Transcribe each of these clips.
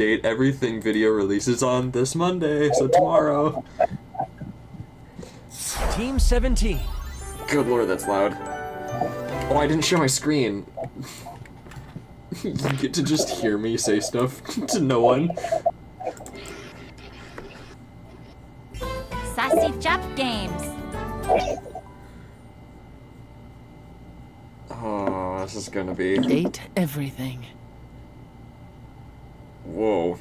date everything video releases on this Monday, so tomorrow. Team 17. Good lord, that's loud. Oh, I didn't share my screen. You get to just hear me say stuff to no one. Sassy Chap Games. Oh, this is gonna be... Ate everything. Whoa.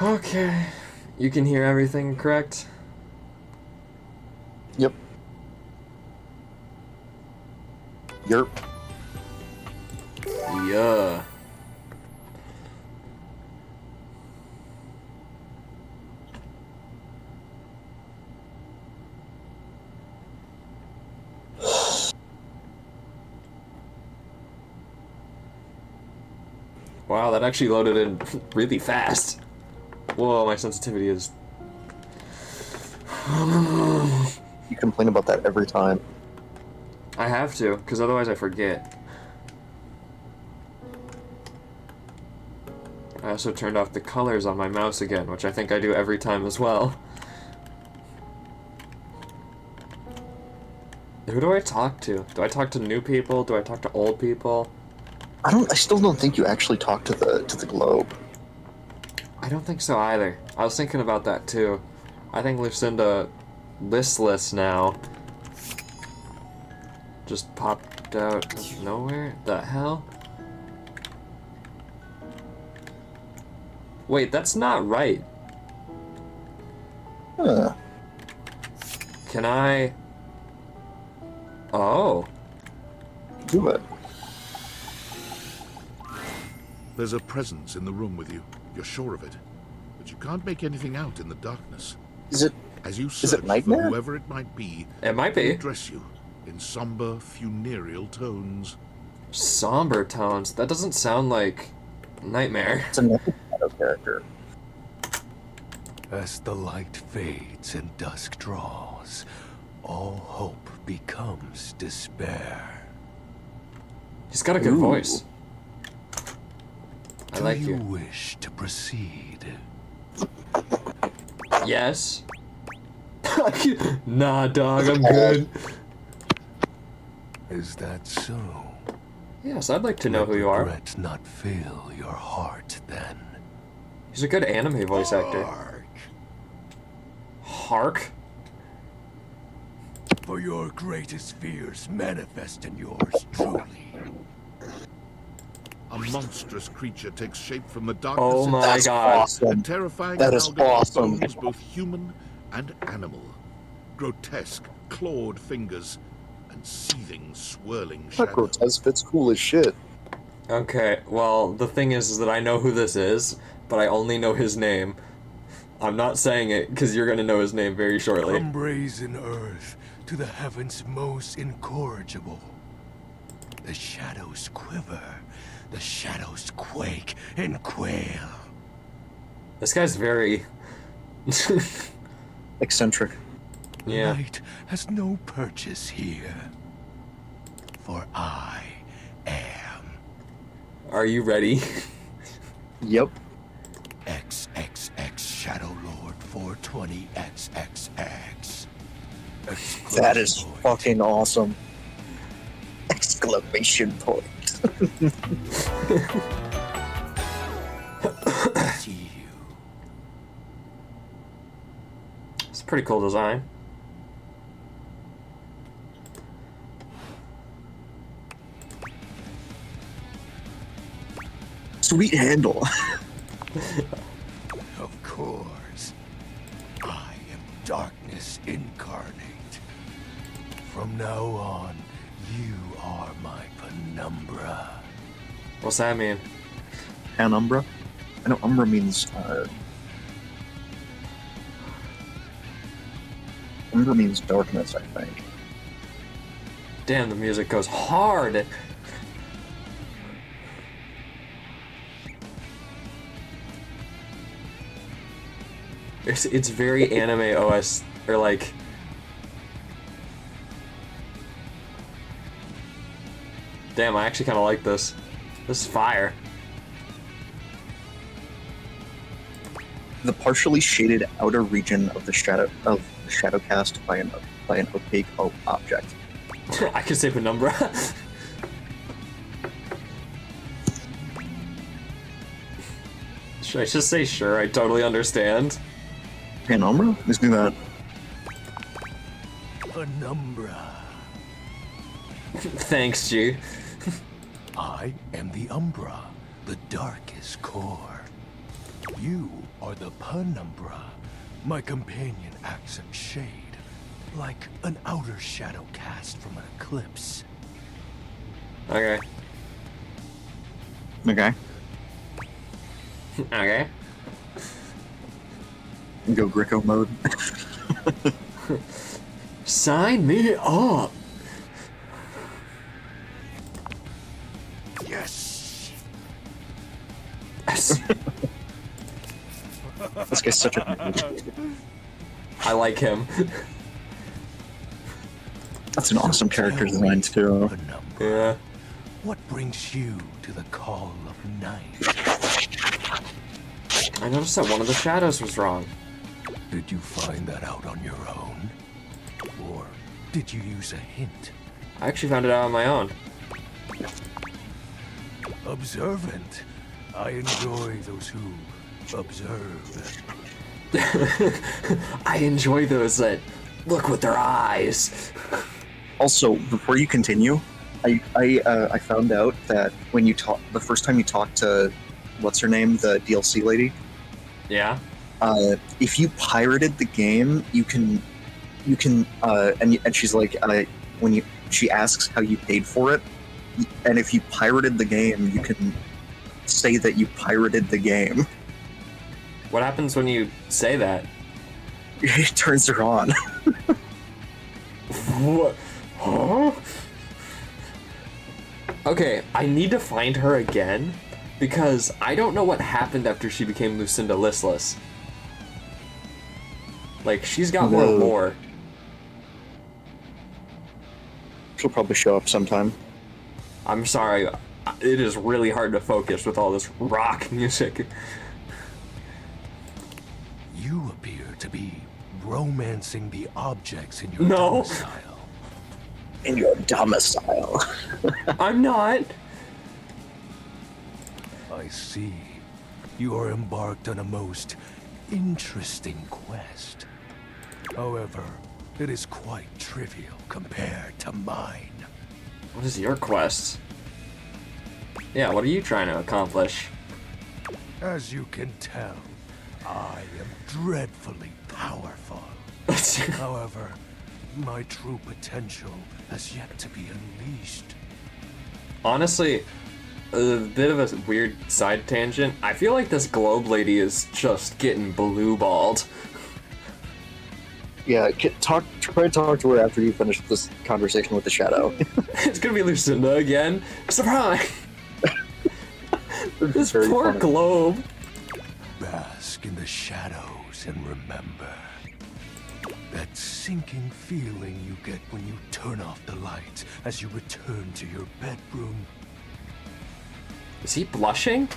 Okay. You can hear everything, correct? Yep. Yerp. Yeah. Wow, that actually loaded in really fast. Whoa, my sensitivity is... You complain about that every time. I have to, because otherwise I forget. I also turned off the colors on my mouse again, which I think I do every time as well. Who do I talk to? Do I talk to new people? Do I talk to old people? I still don't think you actually talk to the globe. I don't think so either. I was thinking about that too. I think Lucinda listless now. Just popped out of nowhere? The hell? Wait, that's not right. Huh. Can I... Oh. Do it. There's a presence in the room with you. You're sure of it. But you can't make anything out in the darkness. Is it As you it search for Nightmare? whoever it might be, It might they be. address you in somber, funereal tones. Somber tones. That doesn't sound like Nightmare. it's another shadow character? As the light fades and dusk draws, all hope becomes despair. He's got a good Ooh. voice. I like Do you you. wish to proceed? Yes. Nah, dog, I'm good. Is that so? Yes, I'd like to know who you are. Regret not fill your heart then. He's a good anime voice actor. Hark, Hark? for your greatest fears manifest in yours truly. A monstrous creature takes shape from the darkness. Oh my That's god. A awesome. terrifying That is amalgam of awesome. bones, both human and animal. Grotesque, clawed fingers, and seething, swirling That shadow. grotesque fits cool as shit. Okay, well, the thing is that I know who this is, but I only know his name. I'm not saying it, because you're gonna know his name very shortly. From brazen earth to the heavens most incorrigible. The shadows quiver, the shadows quake and quail. This guy's very... Eccentric. Yeah. Light has no purchase here. For I am Are you ready? Yep. XXX Shadow Lord 420XXX. That is Exclusive void. fucking awesome. Exclamation point. See you. It's a pretty cool design. Sweet handle. Of course. I am darkness incarnate. From now on, you are my penumbra. What's that mean? Penumbra? I know umbra means umbra means darkness, I think. Damn, the music goes hard! It's very anime OS, or like... Damn, I actually kind of like this. This is fire. The partially shaded outer region of the shadow cast by an opaque object. I could say penumbra. Should I just say sure? I totally understand. Penumbra? Let's do that. Penumbra. Thanks, G. I am the Umbra, the darkest core. You are the Penumbra. My companion acts in shade, like an outer shadow cast from an eclipse. Okay. Okay. Okay. Go Greco mode. Sign me up. Yes! This guy's such a. I like him. That's an awesome character design too. Penumbra, Yeah. what brings you to the call of night? I noticed that one of the shadows was wrong. Did you find that out on your own? Or did you use a hint? I actually found it out on my own. Observant. I enjoy those who observe. I enjoy those that look with their eyes. Also, before you continue, I found out that when you talk the first time you talked to what's her name, the DLC lady, Yeah. if you pirated the game, you can and she's like she asks how you paid for it, and if you pirated the game, you can say that you pirated the game. What happens when you say that? It turns her on. What? Huh? Okay, I need to find her again because I don't know what happened after she became Lucinda Listless. Like, she's got more No. lore. She'll probably show up sometime. I'm sorry, it is really hard to focus with all this rock music. You appear to be romancing the objects in your No. domicile. In your domicile. I'm not. I see. You are embarked on a most interesting quest. However, it is quite trivial compared to mine. What is your quest? Yeah, what are you trying to accomplish? As you can tell, I am dreadfully powerful. However, my true potential has yet to be unleashed. Honestly, a bit of a weird side tangent. I feel like this globe lady is just getting blue-balled. Yeah, try to talk to her after you finish this conversation with the shadow. It's gonna be Lucinda again. Surprise! This Very poor funny. globe. Bask in the shadows and remember that sinking feeling you get when you turn off the lights as you return to your bedroom. Is he blushing?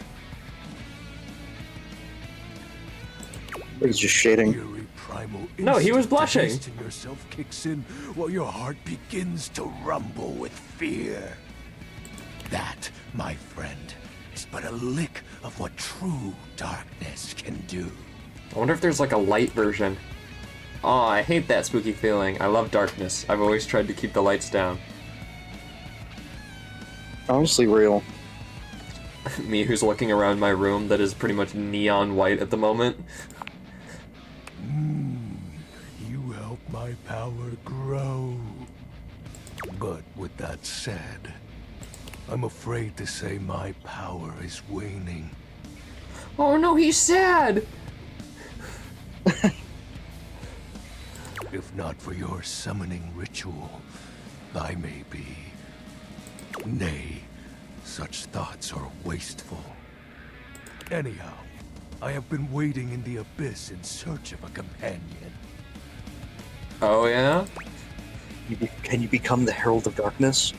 He's just shading. Eerie primal No, he was instinct to blushing. hasten yourself kicks in while your heart begins to rumble with fear. That, my friend, is but a lick of what true darkness can do. I wonder if there's like a light version. Oh, I hate that spooky feeling. I love darkness. I've always tried to keep the lights down. Honestly, real. Me who's looking around my room that is pretty much neon white at the moment. You help my power grow. But with that said, I'm afraid to say my power is waning. Oh no, he's sad! If not for your summoning ritual, I may be. Nay, such thoughts are wasteful. Anyhow, I have been waiting in the abyss in search of a companion. Oh yeah? Can you become the Herald of Darkness?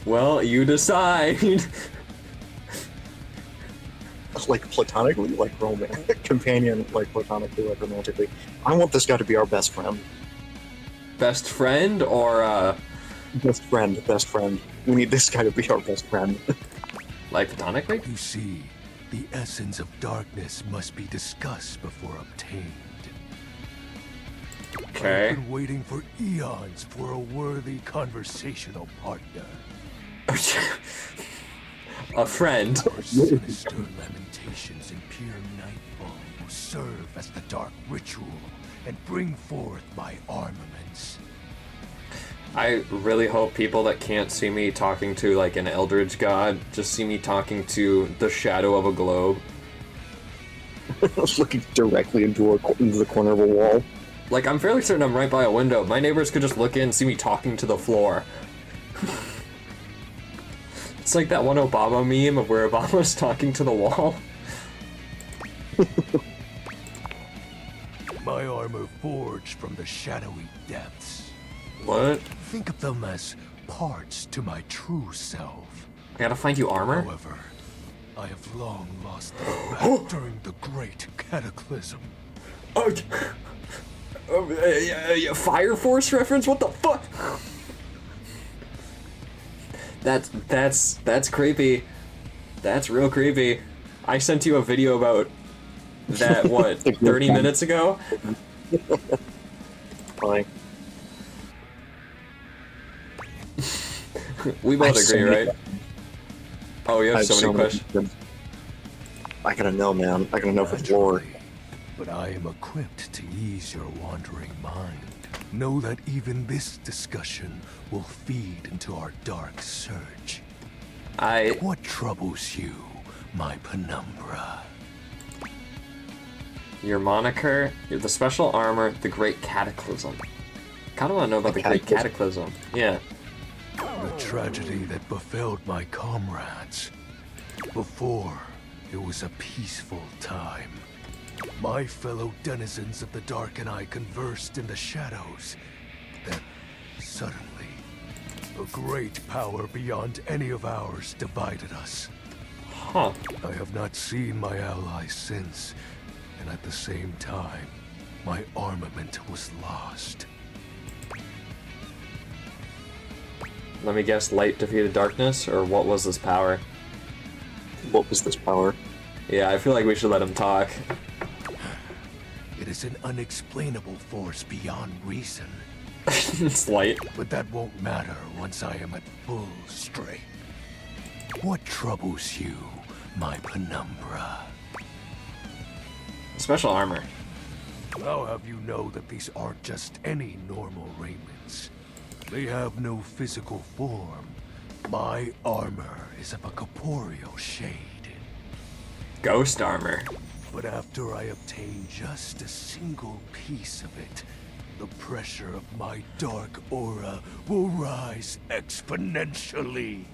Well, you decide. Like platonically, like romantic companion, like platonically, like romantically. I want this guy to be our best friend. Best friend or Best friend, best friend. We need this guy to be our best friend. like platonically? You see, the essence of darkness must be discussed before obtained. Okay. I've been waiting for eons for a worthy conversational partner. A friend. Our sinister lamentations in pure nightfall will serve as the dark ritual and bring forth my armaments. I really hope people that can't see me talking to like an eldritch god just see me talking to the shadow of a globe. Looking directly into the corner of a wall. Like, I'm fairly certain I'm right by a window. My neighbors could just look in and see me talking to the floor. It's like that one Obama meme of where Obama's talking to the wall. My armor forged from the shadowy depths. What? Think of them as parts to my true self. I gotta find you armor? However, I have long lost the battle during the great cataclysm. Oh, Fire Force reference? What the fuck? That's creepy. That's real creepy. I sent you a video about that, what, 30 minutes ago? Fine. We I both have so agree, many- right? Oh, you I have so many questions. I gotta know, man. I gotta know for lore. Naturally, but I am equipped to ease your wandering mind. Know that even this discussion will feed into our dark surge. What troubles you, my penumbra? Your moniker, the special armor, the Great Cataclysm. Kinda wanna know about the Great Cataclysm. Yeah. The tragedy that befell my comrades. Before, it was a peaceful time. My fellow denizens of the dark and I conversed in the shadows. Then, suddenly, a great power beyond any of ours divided us. Huh. I have not seen my allies since, and at the same time, my armament was lost. Let me guess, light defeated darkness, or what was this power? What was this power? Yeah, I feel like we should let him talk. It is an unexplainable force beyond reason. It's light. But that won't matter once I am at full strength. What troubles you, my penumbra? Special armor. I'll have you know that these aren't just any normal raiments. They have no physical form. My armor is of a corporeal shade. Ghost armor. But after I obtain just a single piece of it, the pressure of my dark aura will rise exponentially.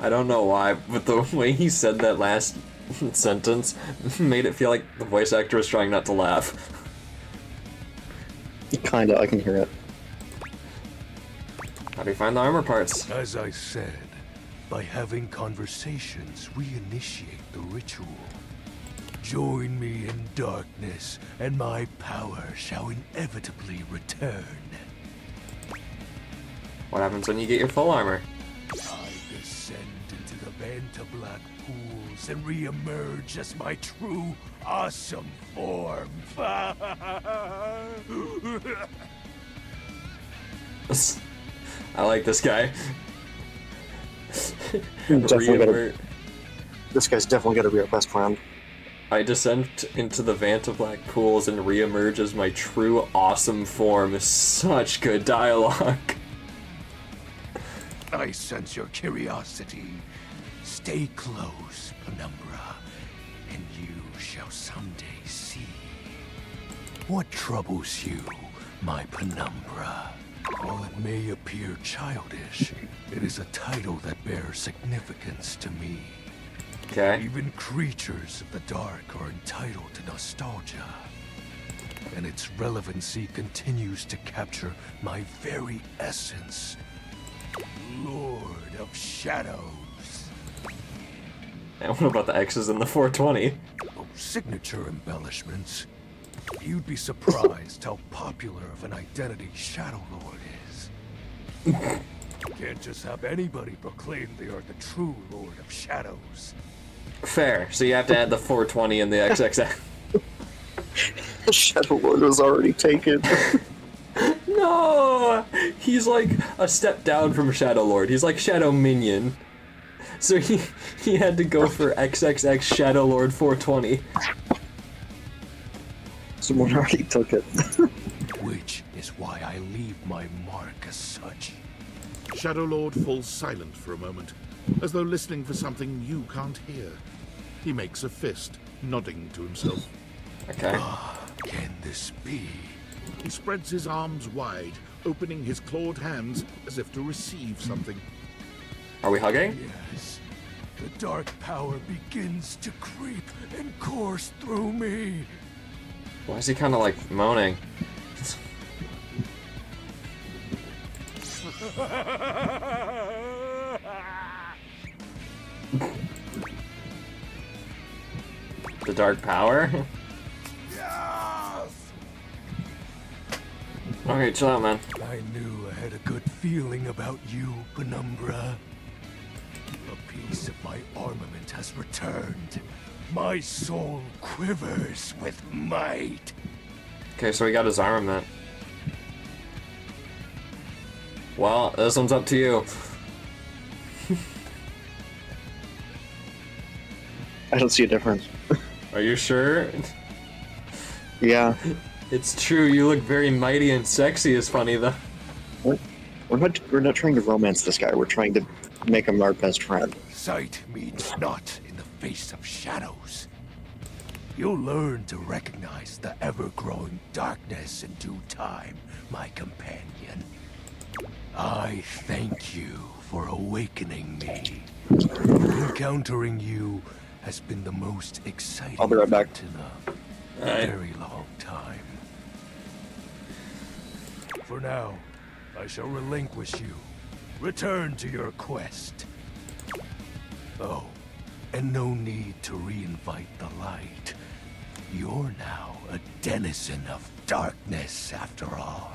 I don't know why, but the way he said that last sentence made it feel like the voice actor was trying not to laugh. Kinda, I can hear it. How do you find the armor parts? As I said, by having conversations, we initiate the ritual. Join me in darkness, and my power shall inevitably return. What happens when you get your full armor? I descend into the Vantablack pools and re-emerge as my true, awesome form. I like this guy. Definitely gotta, Reemer- this guy's definitely gotta be our best friend. I descend into the Vantablack pools and re-emerge as my true awesome form. Such good dialogue. I sense your curiosity. Stay close, Penumbra, and you shall someday see. What troubles you, my Penumbra? While it may appear childish, it is a title that bears significance to me. Okay. Even creatures of the dark are entitled to nostalgia. And its relevancy continues to capture my very essence. Lord of Shadows. And what about the X's in the 420? Oh, signature embellishments. You'd be surprised how popular of an identity Shadow Lord is. Can't just have anybody proclaim they are the true Lord of Shadows. Fair. So you have to add the 420 and the XXX. The Shadow Lord was already taken. No! He's like a step down from Shadow Lord. He's like Shadow Minion. So he had to go for XXX Shadow Lord 420. Someone already took it. Which is why I leave my mark as such. Shadow Lord falls silent for a moment, as though listening for something you can't hear. He makes a fist, nodding to himself. Okay. Can this be? He spreads his arms wide, opening his clawed hands as if to receive something. Are we hugging? Yes. The dark power begins to creep and course through me. Why is he kind of like moaning? The dark power? Yes! Okay, chill out, man. I knew I had a good feeling about you, Penumbra. A piece of my armament has returned. My soul quivers with might. Okay, so we got his armament. Well, this one's up to you. I don't see a difference. Are you sure? Yeah. It's true, you look very mighty and sexy is funny though. We're not trying to romance this guy. We're trying to make him our best friend. Sight means naught in the face of shadows. You'll learn to recognize the ever-growing darkness in due time, my companion. I thank you for awakening me. Encountering you has been the most exciting I'll be right back. in a Alright. very long time. For now, I shall relinquish you. Return to your quest. Oh, and no need to reinvite the light. You're now a denizen of darkness, after all.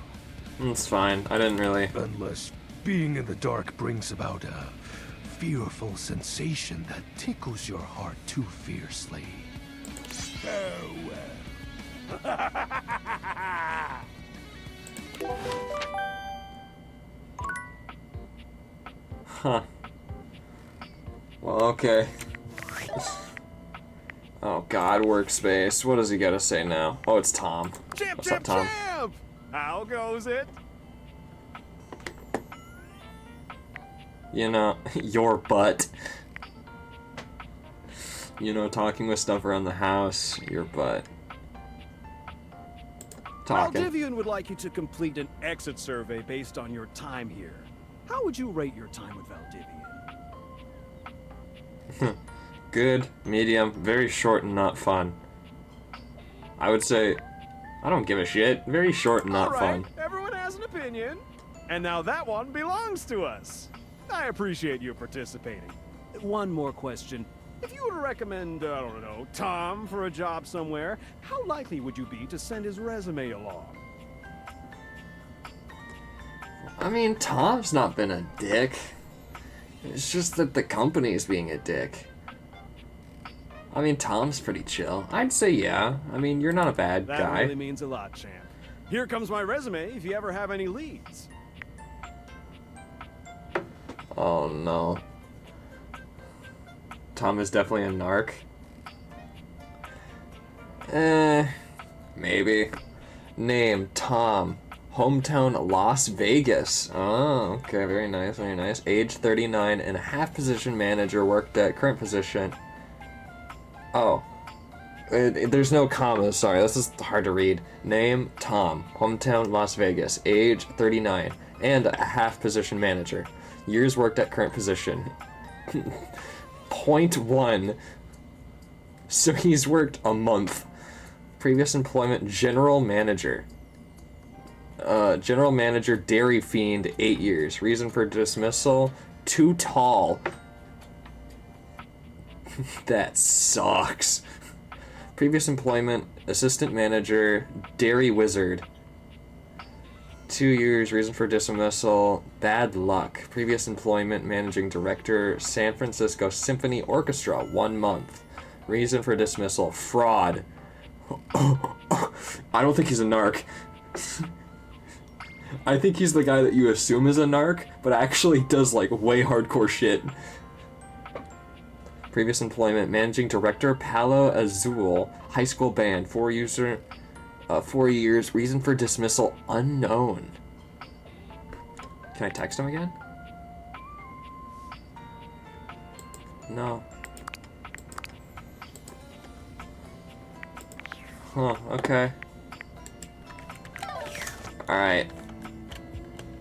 It's fine, I didn't really. Unless being in the dark brings about a fearful sensation that tickles your heart too fiercely. Farewell. Huh. Well, okay. Oh god, workspace. What does he gotta say now? Oh, it's Tom. What's up, Tom? Champ! How goes it? You know, your butt. You know, talking with stuff around the house, your butt. Talking. Valdivian would like you to complete an exit survey based on your time here. How would you rate your time with Valdivian? Good, medium, very short and not fun. I would say, I don't give a shit. Very short and not All right, fun. everyone has an opinion. And now that one belongs to us. I appreciate you participating. One more question. If you were to recommend, I don't know, Tom for a job somewhere, how likely would you be to send his resume along? I mean, Tom's not been a dick. It's just that the company's being a dick. I mean, Tom's pretty chill. I'd say yeah. I mean, you're not a bad That guy. really means a lot, champ. Here comes my resume if you ever have any leads. Oh no. Tom is definitely a narc. Maybe. Name, Tom. Hometown, Las Vegas. Oh, okay, very nice, very nice. Age 39 and a half position manager, worked at current position. Oh. There's no commas, sorry, this is hard to read. Name, Tom. Hometown, Las Vegas. Age 39 and a half position manager. Years worked at current position. 0.1. So he's worked a month. Previous employment, general manager. General manager, Dairy Fiend, 8 years. Reason for dismissal, too tall. That sucks. Previous employment, assistant manager, Dairy Wizard. 2 years, reason for dismissal, bad luck. Previous employment, managing director, San Francisco Symphony Orchestra, 1 month. Reason for dismissal, fraud. I don't think he's a narc. I think he's the guy that you assume is a narc, but actually does like way hardcore shit. Previous employment, managing director, Palo Azul, high school band, 4 years, reason for dismissal, unknown. Can I text him again? No. Huh, okay. Alright.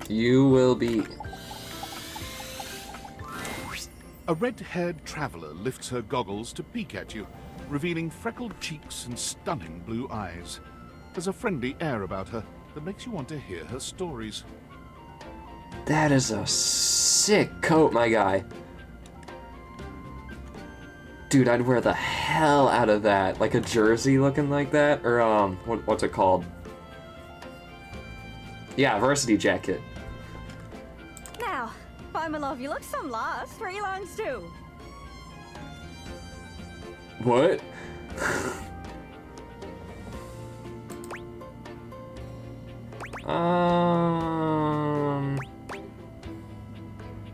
You will be... A red-haired traveler lifts her goggles to peek at you, revealing freckled cheeks and stunning blue eyes. There's a friendly air about her that makes you want to hear her stories. That is a sick coat, my guy. Dude, I'd wear the hell out of that. Like a jersey looking like that? Or, what's it called? Yeah, varsity jacket. Now, by my love, you look some lost. Where are you longs to? What?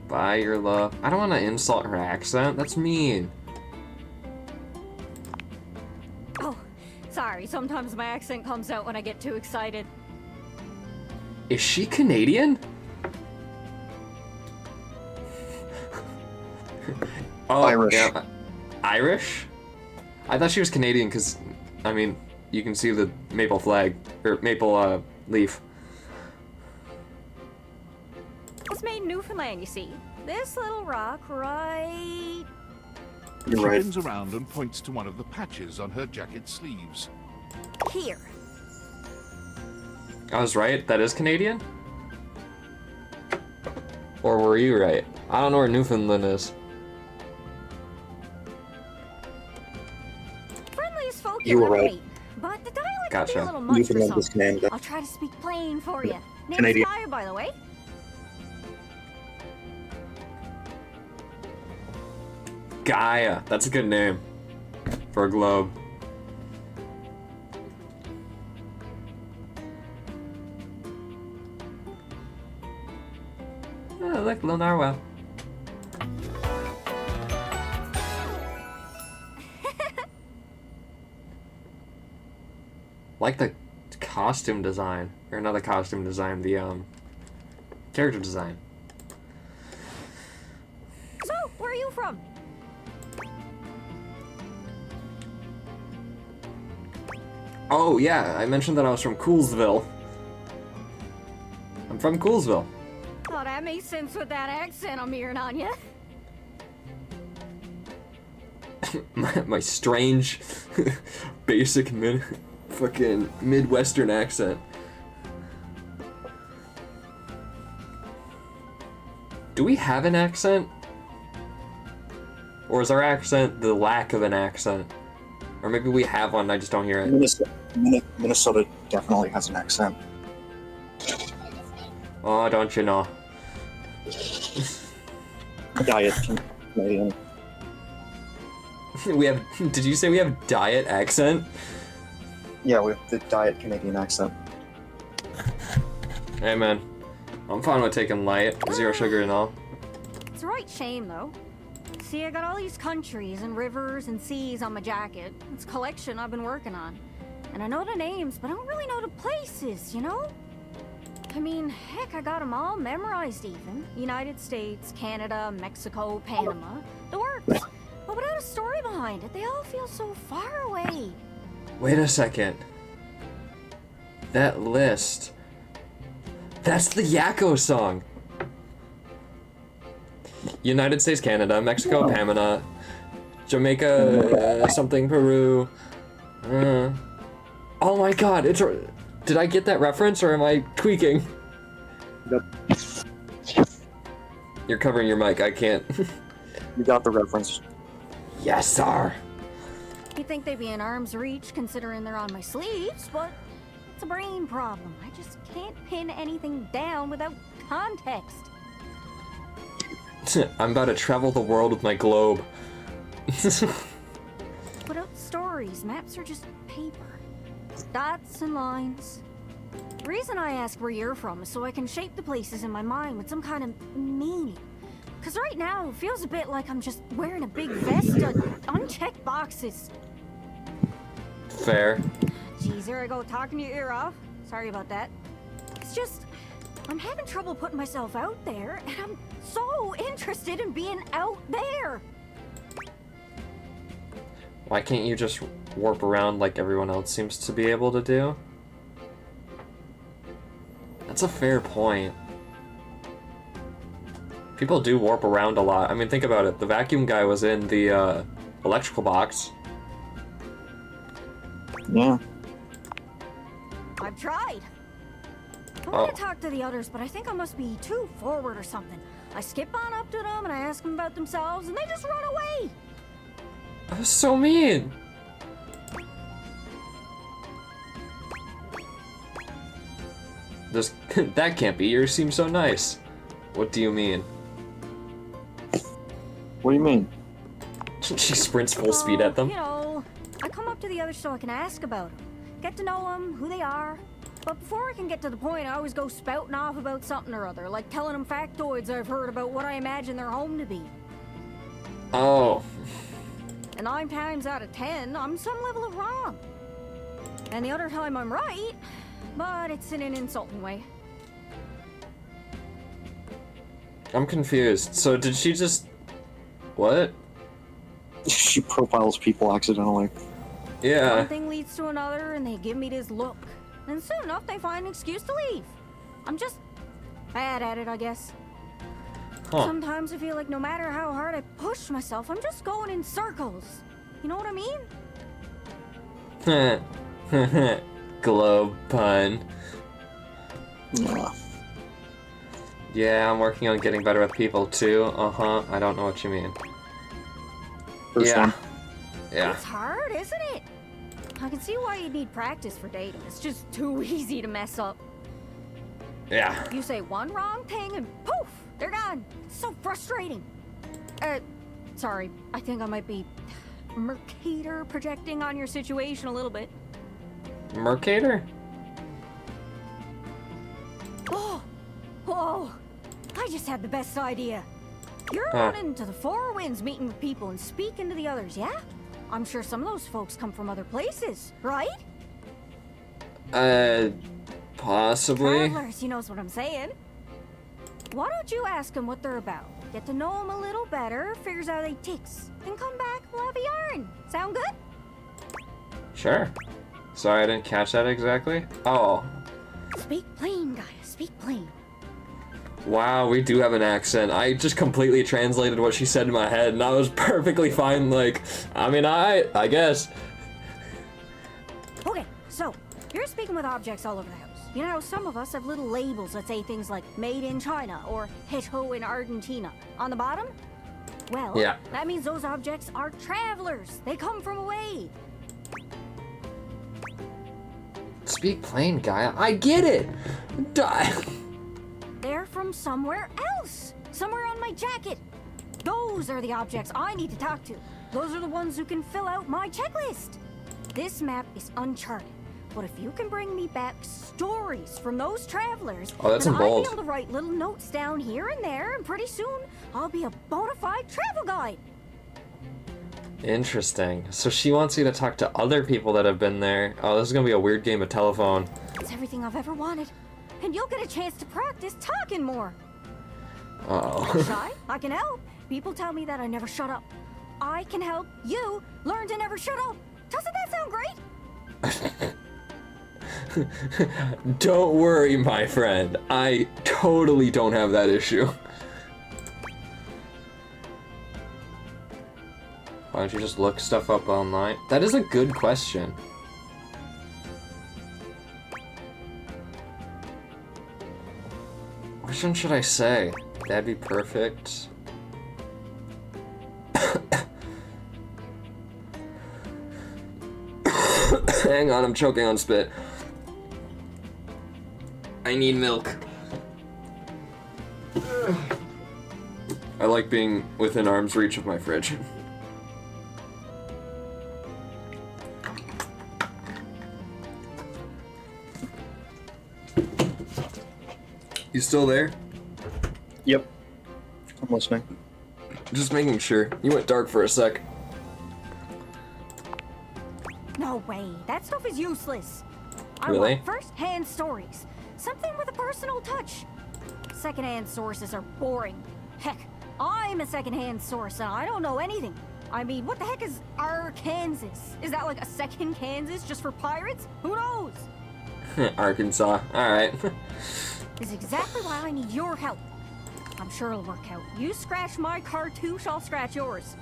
By your love. I don't want to insult her accent. That's mean. Oh, sorry. Sometimes my accent comes out when I get too excited. Is she Canadian? Oh, Irish. Yeah. Irish? I thought she was Canadian because, I mean, you can see the maple flag, or maple leaf. It's made in Newfoundland, you see. This little rock right... You're She right. bends around and points to one of the patches on her jacket sleeves. here. I was right, that is Canadian? Or were you right? I don't know where Newfoundland is. Friendliest folk You you'll were ever right. meet. But the dialect Gotcha. can be a little much for Newfoundland is some. Canada. I'll try to speak plain for you. Name's Canadian. Kaya, by the way. Gaia. That's a good name. For a globe. Oh, look, little narwhal. Like the costume design. Or not the costume design, the character design. So, where are you from? Oh yeah, I mentioned that I was from Coolsville. I'm from Coolsville. Oh, that makes sense with that accent I'm hearing on you. my strange, basic fucking Midwestern accent. Do we have an accent? Or is our accent the lack of an accent? Or maybe we have one, I just don't hear it. Minnesota definitely has an accent. Oh, don't you know? Diet Canadian. We have, did you say we have diet accent? Yeah, with the diet Canadian accent. Hey man, I'm fine with taking light, 0 sugar and all. It's a right shame, though. See, I got all these countries and rivers and seas on my jacket. It's a collection I've been working on. And I know the names, but I don't really know the places, you know? I mean, heck, I got them all memorized even. United States, Canada, Mexico, Panama. The works. But without a story behind it, they all feel so far away. Wait a second. That list. That's the Yakko song. United States, Canada, Mexico, Panama, Jamaica, something, Peru. Oh my god, it's Did I get that reference, or am I tweaking? You're covering your mic, I can't. You got the reference. Yes, sir. You'd think they'd be in arm's reach considering they're on my sleeves, but it's a brain problem. I just can't pin anything down without context. I'm about to travel the world with my globe. Without stories, maps are just paper. Dots and lines. The reason I ask where you're from is so I can shape the places in my mind with some kind of meaning. Because right now, it feels a bit like I'm just wearing a big vest of unchecked boxes. Fair. Geez, there I go, talking your ear off. Sorry about that. It's just, I'm having trouble putting myself out there, and I'm so interested in being out there. Why can't you just warp around like everyone else seems to be able to do? That's a fair point. People do warp around a lot. I mean, think about it. The vacuum guy was in the electrical box. Yeah. I've tried. I want to talk to the others, but I think I must be too forward or something. I skip on up to them and I ask them about themselves, and they just run away. That was so mean. This that can't be. Yours seems so nice. What do you mean? What do you mean? She sprints full speed at them. You know, I come up to the others so I can ask about them, get to know them, who they are. But before I can get to the point, I always go spouting off about something or other, like telling them factoids I've heard about what I imagine their home to be. Oh. And 9 times out of 10, I'm some level of wrong. And the other time I'm right, but it's in an insulting way. I'm confused. So did she just... What? She profiles people accidentally. Yeah. One thing leads to another, and they give me this look. And soon enough, they find an excuse to leave. I'm just bad at it, I guess. Huh. Sometimes I feel like no matter how hard I push myself, I'm just going in circles. You know what I mean? Globe pun. Yeah. Yeah, I'm working on getting better with people too. Uh-huh. I don't know what you mean. First Yeah. one. Yeah. It's hard, isn't it? I can see why you'd need practice for dating. It's just too easy to mess up. Yeah. You say one wrong thing and poof, they're gone. So frustrating. Sorry. I think I might be Mercator projecting on your situation a little bit. Mercator? Oh, whoa! I just had the best idea. You're Huh. running to the Four Winds, meeting with people and speaking to the others, yeah? I'm sure some of those folks come from other places, right? Possibly. Travelers, you knows what I'm saying. Why don't you ask them what they're about? Get to know them a little better, figures out how they ticks. Then come back, we'll have a yarn. Sound good? Sure. Sorry, I didn't catch that exactly. Oh. Speak plain, Gaia, speak plain. Wow, we do have an accent. I just completely translated what she said in my head, and I was perfectly fine. Like, I mean, I guess. Okay, so, you're speaking with objects all over the house. You know how some of us have little labels that say things like made in China or hecho in Argentina on the bottom? Well, Yeah. that means those objects are travelers. They come from away. Speak plain, Gaia. I get it. They're from somewhere else. Somewhere on my jacket. Those are the objects I need to talk to. Those are the ones who can fill out my checklist. This map is uncharted. But if you can bring me back stories from those travelers, Oh, that's then in I'll bold. be able to write little notes down here and there, and pretty soon I'll be a bona fide travel guide. Interesting. So she wants you to talk to other people that have been there. Oh, this is gonna be a weird game of telephone. It's everything I've ever wanted. And you'll get a chance to practice talking more. Uh-oh. Shy? I can help. People tell me that I never shut up. I can help you learn to never shut up. Doesn't that sound great? Don't worry, my friend. I totally don't have that issue. Why don't you just look stuff up online? That is a good question. one should I say? That'd be perfect. Hang on, I'm choking on spit. I need milk. I like being within arm's reach of my fridge. You still there? Yep. I'm listening. Just making sure. You went dark for a sec. No way. That stuff is useless. I Really? want first-hand stories. Something with a personal touch. Second-hand sources are boring. Heck, I'm a second-hand source and I don't know anything. I mean, what the heck is Arkansas? Is that like a second Kansas just for pirates? Who knows? Arkansas. Alright. Is exactly why I need your help. I'm sure it'll work out. You scratch my cartouche, I'll scratch yours.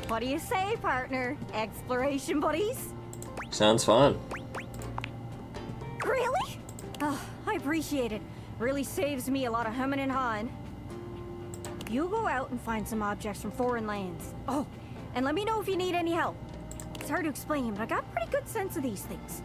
What do you say, partner? Exploration buddies? Sounds fun. Really? Oh, I appreciate it. Really saves me a lot of humming and hawing. You go out and find some objects from foreign lands. Oh, and let me know if you need any help. It's hard to explain, but I got a pretty good sense of these things.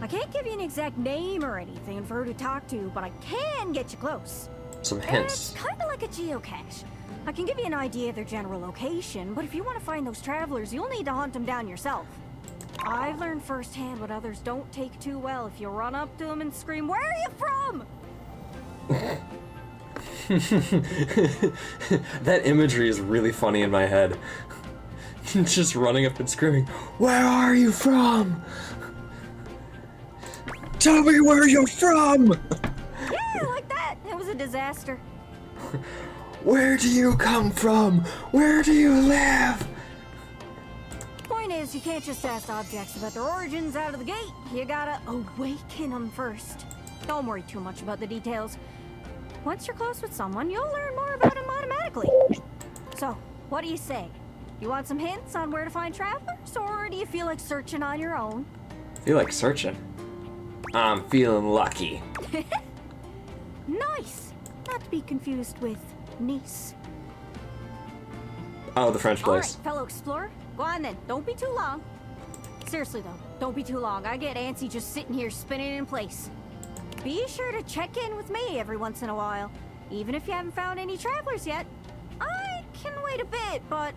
I can't give you an exact name or anything for who to talk to, but I can get you close. Some It's hints. kind of like a geocache. I can give you an idea of their general location, but if you want to find those travelers, you'll need to hunt them down yourself. I've learned firsthand what others don't take too well if you run up to them and scream, "Where are you from?" That imagery is really funny in my head. Just running up and screaming, "Where are you from? Tell me where you're from! Yeah, like that. It was a disaster. Where do you come from? Where do you live?" Point is, you can't just ask objects about their origins out of the gate. You gotta awaken them first. Don't worry too much about the details. Once you're close with someone, you'll learn more about them automatically. So, what do you say? You want some hints on where to find travelers, or do you feel like searching on your own? Feel like searching. I'm feeling lucky. Nice! Not to be confused with Nice. Oh, the French place. Alright, fellow explorer. Go on then. Don't be too long. Seriously though, don't be too long. I get antsy just sitting here spinning in place. Be sure to check in with me every once in a while. Even if you haven't found any travelers yet. I can wait a bit, but...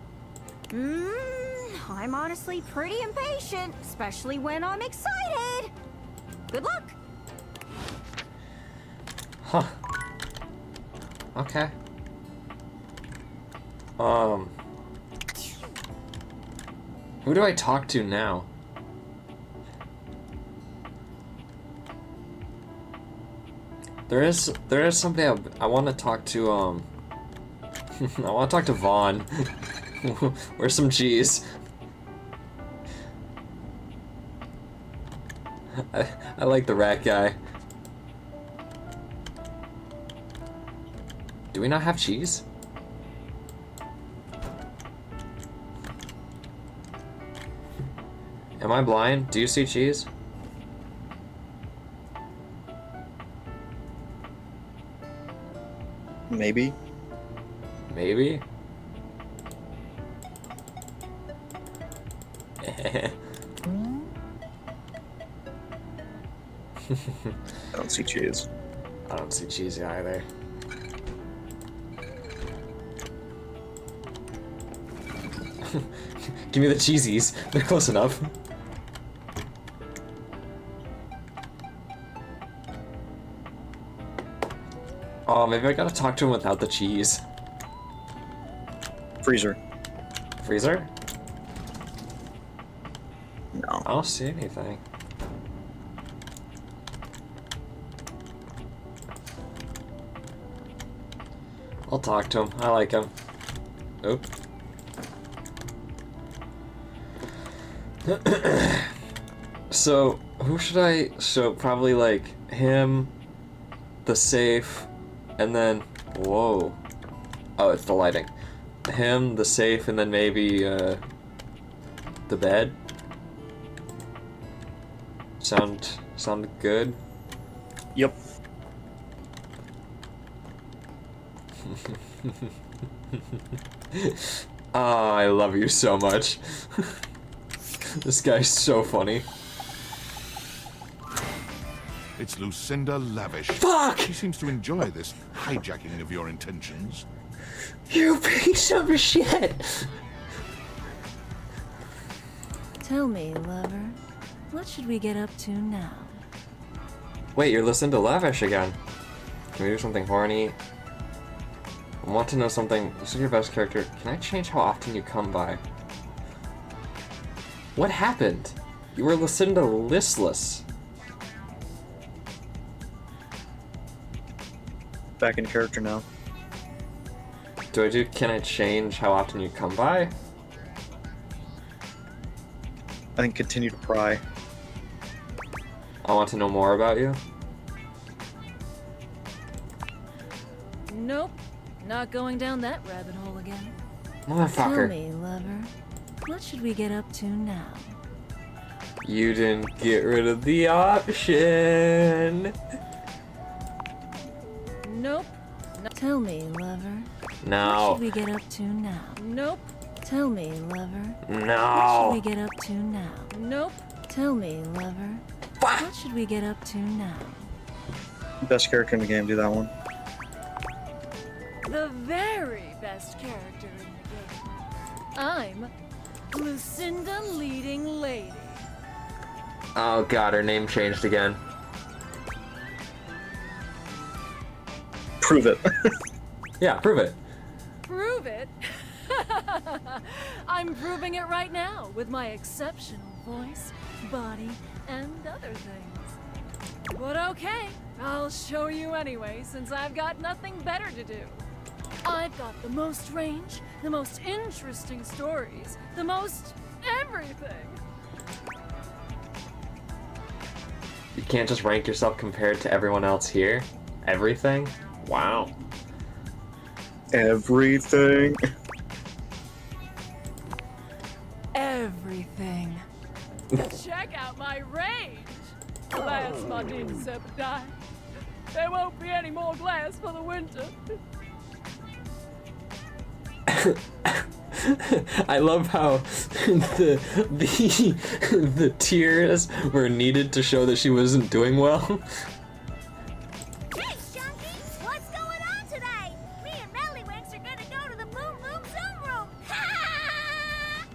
I'm honestly pretty impatient, especially when I'm excited. Good luck! Huh. Okay. Who do I talk to now? There is somebody I want to talk to, I want to talk to Vaughn. Where's some cheese? I like the rat guy. Do we not have cheese? Am I blind? Do you see cheese? Maybe. Maybe? I don't see cheese. I don't see cheese either. Give me the cheesies. They're close enough. Oh, maybe I gotta talk to him without the cheese. Freezer. Freezer? No. I don't see anything. I'll talk to him. I like him. Oop. So, who should I... So, probably, like, him, the safe, and then... Whoa. Oh, it's the lighting. Him, the safe, and then maybe, the bed? Sound good? Yep. Ah, I love you so much. This guy's so funny. It's Lucinda Lavish. Fuck! She seems to enjoy this hijacking of your intentions. You piece of shit! Tell me, lover, what should we get up to now? Wait, you're listening to Lavish again. Can we do something horny? I want to know something. This is your best character. Can I change how often you come by? What happened? You were Lucinda listless. Back in character now. Do I do, can I change how often you come by? I think continue to pry. I want to know more about you. Nope, not going down that rabbit hole again. Tell Motherfucker. me, lover, what should we get up to now? You didn't get rid of the option. Nope. Tell me, lover, what No. should we get up to now? Nope. Tell me, lover, what should No. we get up to now? Nope. Tell me, lover, Fuck. what should we get up to now? Best character in the game, do that one. The very best character in the game. I'm Lucinda Leading Lady. Oh god, her name changed again. Prove it. Yeah, prove it. Prove it? I'm proving it right now with my exceptional voice, body, and other things. But okay, I'll show you anyway, since I've got nothing better to do. I've got the most range, the most interesting stories, the most everything. You can't just rank yourself compared to everyone else here. Everything? Wow. Everything. Everything. Check out my range! Glass Martin Septai. There won't be any more glass for the winter. I love how the tears were needed to show that she wasn't doing well. Thanks, Junkie! What's going on today? Me and Mellywinks are gonna go to the Boom Boom Zoom Room! Ha!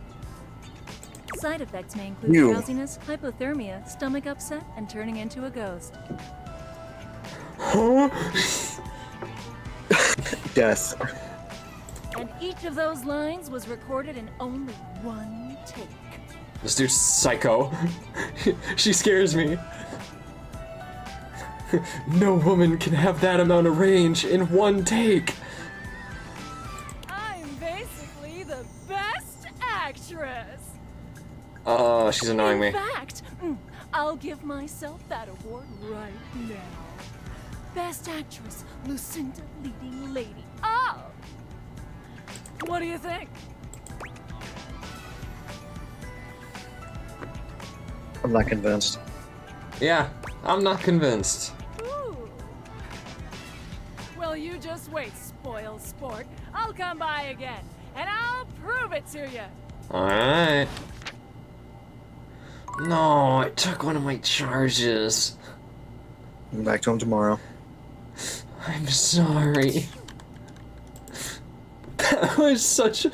Side effects may include Ew. drowsiness, hypothermia, stomach upset, and turning into a ghost. Death. And each of those lines was recorded in only one take. This dude's psycho. She scares me. No woman can have that amount of range in one take. I'm basically the best actress. Oh, she's annoying me. In fact, I'll give myself that award right now. Best Actress, Lucinda Leading Lady. Oh! What do you think? I'm not convinced. Yeah, I'm not convinced. Ooh. Well, you just wait, spoiled sport. I'll come by again, and I'll prove it to you. Alright. No, I took one of my charges. I'm back to him tomorrow. I'm sorry. That was such...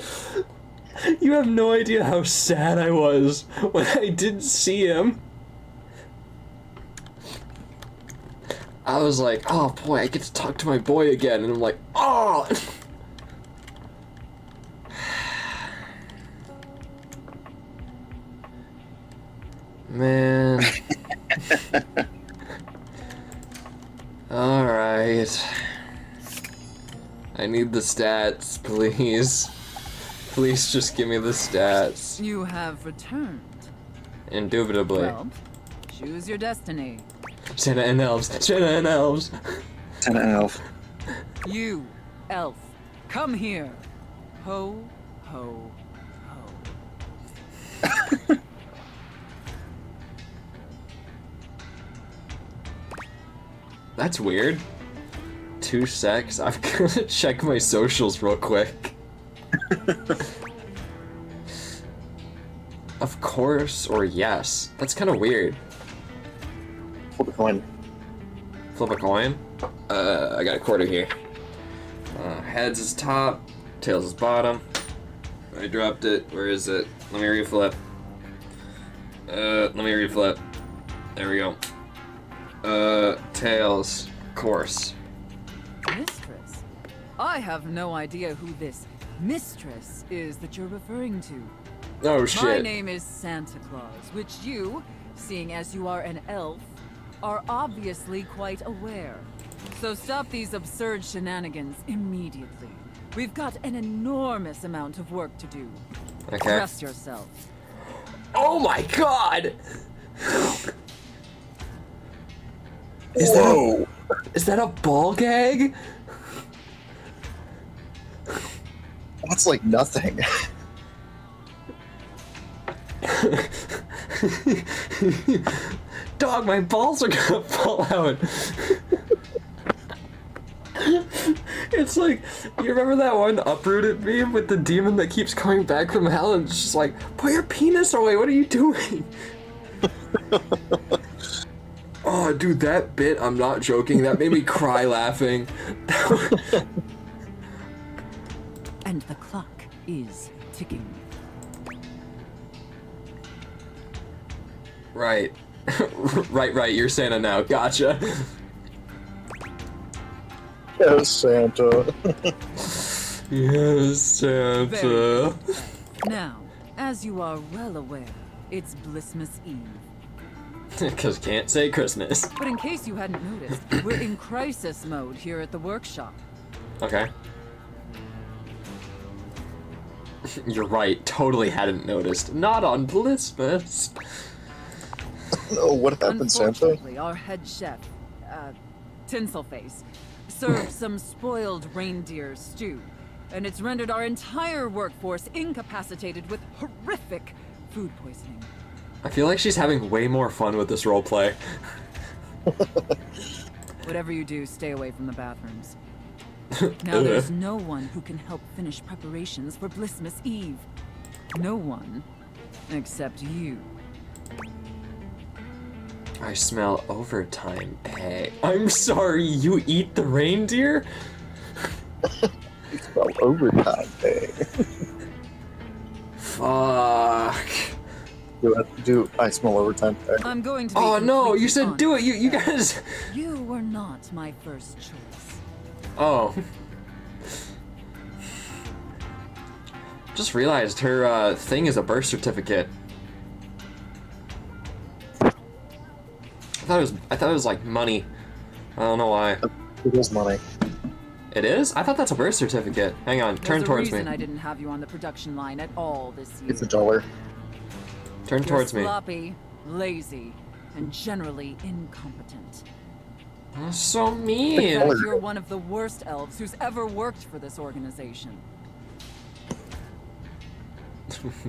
You have no idea how sad I was when I didn't see him. I was like, oh boy, I get to talk to my boy again, and I'm like, oh! Man. Alright. I need the stats, please. Please just give me the stats. You have returned. Indubitably. Well, choose your destiny. Santa and elves. Santa and elves. Santa and Elf. You, elf, come here. Ho, ho, ho. That's weird. 2 secs. I've gotta check my socials real quick. Of course or yes. That's kind of weird. Flip a coin. Flip a coin. I got a quarter here. Heads is top, tails is bottom. I dropped it. Where is it? Let me reflip. Let me reflip. There we go. Tails, course. Mistress? I have no idea who this mistress is that you're referring to. Oh shit. My name is Santa Claus, which you, seeing as you are an elf, are obviously quite aware. So stop these absurd shenanigans immediately. We've got an enormous amount of work to do. Okay. Trust yourself. Oh my god! Whoa! Is that a ball gag? That's like nothing. Dog, my balls are gonna fall out. It's like, you remember that one Uprooted meme with the demon that keeps coming back from hell and it's just like, put your penis away, what are you doing? Oh, dude, that bit, I'm not joking, that made me cry laughing. And the clock is ticking. Right. right, you're Santa now, gotcha. Yes, Santa. Yes, Santa. Very good. Now, as you are well aware, it's Blissmas Eve. Because can't say Christmas. But in case you hadn't noticed, we're in crisis mode here at the workshop. Okay. You're right, totally hadn't noticed. Not on Blissmas. Oh, what happened, Santa? Unfortunately, our head chef, Tinselface, served some spoiled reindeer stew, and it's rendered our entire workforce incapacitated with horrific food poisoning. I feel like she's having way more fun with this roleplay. Whatever you do, stay away from the bathrooms. Now there's no one who can help finish preparations for Blissmas Eve. No one, except you. I smell overtime pay. I'm sorry, you eat the reindeer? Well, overtime pay. Fuck. Do I smell overtime pay? I'm going to be Oh no, you completely said do it, honest. you guys. You were not my first choice. Oh. Just realized her thing is a birth certificate. I thought it was like money. I don't know why. It is money. It is? I thought that's a birth certificate. Hang on, turn There's towards a reason me. I didn't have you on the production line at all this year. It's $1. Turn You're towards me. sloppy, lazy, and generally incompetent. That's so In mean. fact, you're one of the worst elves who's ever worked for this organization.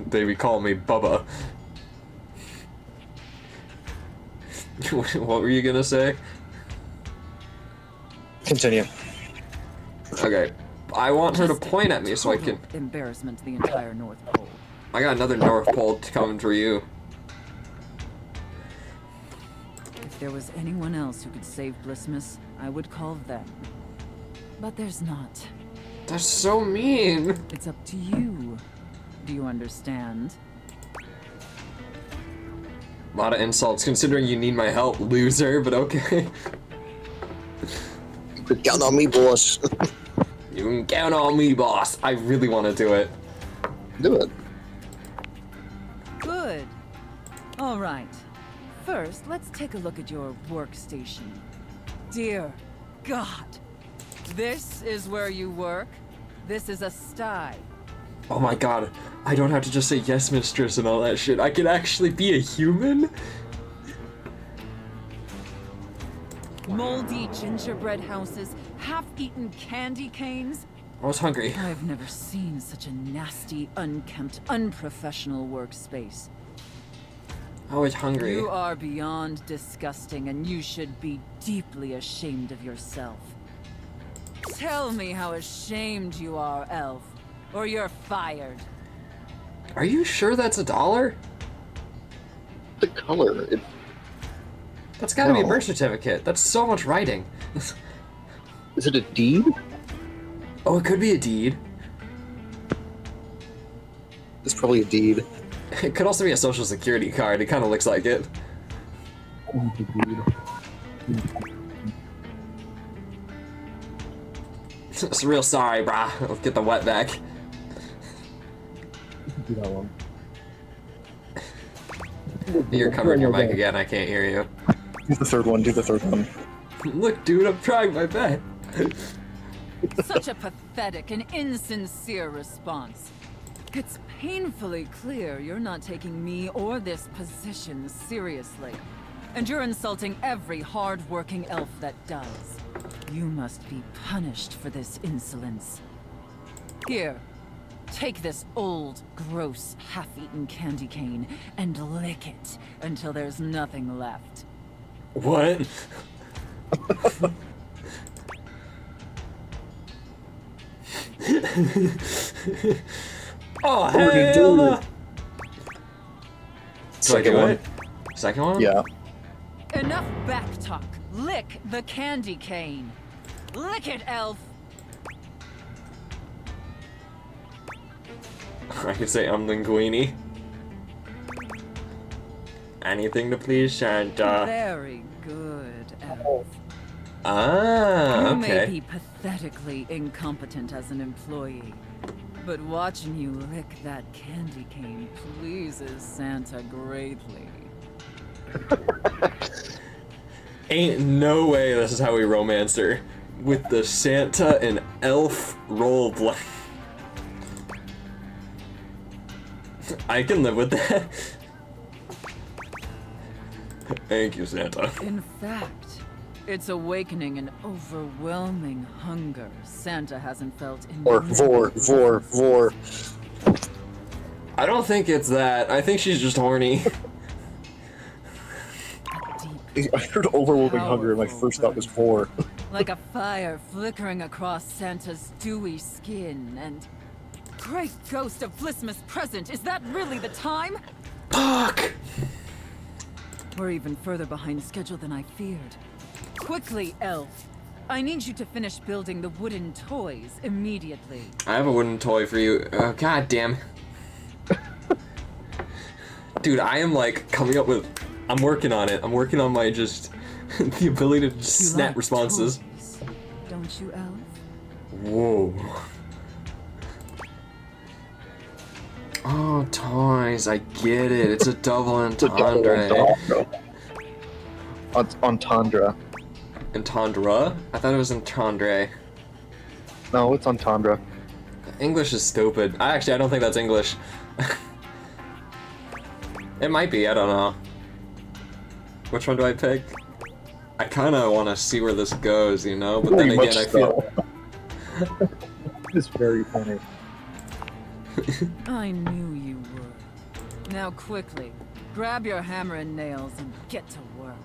They call me Bubba. What were you gonna say? Continue. Okay. I want her to Just a point at me so I total can... embarrassment to the entire North Pole. I got another North Pole coming for you. If there was anyone else who could save Blissmas, I would call them. But there's not. That's so mean. It's up to you. Do you understand? A lot of insults considering you need my help, loser, but okay. You could count on me, boss. You can count on me, boss. I really want to do it. Do it. Good. All right. First, let's take a look at your workstation. Dear God. This is where you work? This is a sty. Oh my god. I don't have to just say yes, mistress, and all that shit. I can actually be a human? Moldy gingerbread houses, half-eaten candy canes. I was hungry. I've never seen such a nasty, unkempt, unprofessional workspace. I was hungry. You are beyond disgusting, and you should be deeply ashamed of yourself. Tell me how ashamed you are, Elf, or you're fired. Are you sure that's $1? The color. That's gotta be a No. birth certificate. That's so much writing. Is it a deed? Oh, it could be a deed. It's probably a deed. It could also be a social security card. It kind of looks like it. It's real sorry, brah. Let's get the wet back. Do that one. You're covering your mic again. I can't hear you. Do the third one. Do the third one. Look, dude, I'm trying my best. Such a pathetic and insincere response. It's painfully clear you're not taking me or this position seriously. And you're insulting every hard-working elf that does. You must be punished for this insolence. Here, take this old, gross, half-eaten candy cane and lick it until there's nothing left. What? Oh, What would you hell! do? Do I Second do one. it? Second one? Yeah. Enough backtalk. Lick the candy cane. Lick it, elf. I could say I'm Linguini. Anything to please Santa. Very good, elf. Ah, You may okay. be pathetically incompetent as an employee, but watching you lick that candy cane pleases Santa greatly. Ain't no way this is how we romance her. With the Santa and elf roleplay. I can live with that. Thank you, Santa. In fact, it's awakening an overwhelming hunger Santa hasn't felt in Or years. vor. I don't think it's that. I think she's just horny. A deep, I heard overwhelming hunger, and my first thought was vor. like a fire flickering across Santa's dewy skin, and great ghost of Blissmas present, is that really the time? Fuck! We're even further behind schedule than I feared. Quickly, elf. I need you to finish building the wooden toys immediately. I have a wooden toy for you. Oh, god damn. Dude, I am like coming up with. I'm working on it. I'm working on my just. the ability to just You snap like responses. toys, don't you, elf? Whoa. Oh, toys. I get it. It's a double entendre. Entendre. Entendre? I thought it was entendre. No, it's entendre. English is stupid. I don't think that's English. It might be, I don't know. Which one do I pick? I kind of want to see where this goes, you know? But then Very again, much I feel... so. It's very funny. I knew you would. Now quickly, grab your hammer and nails and get to work.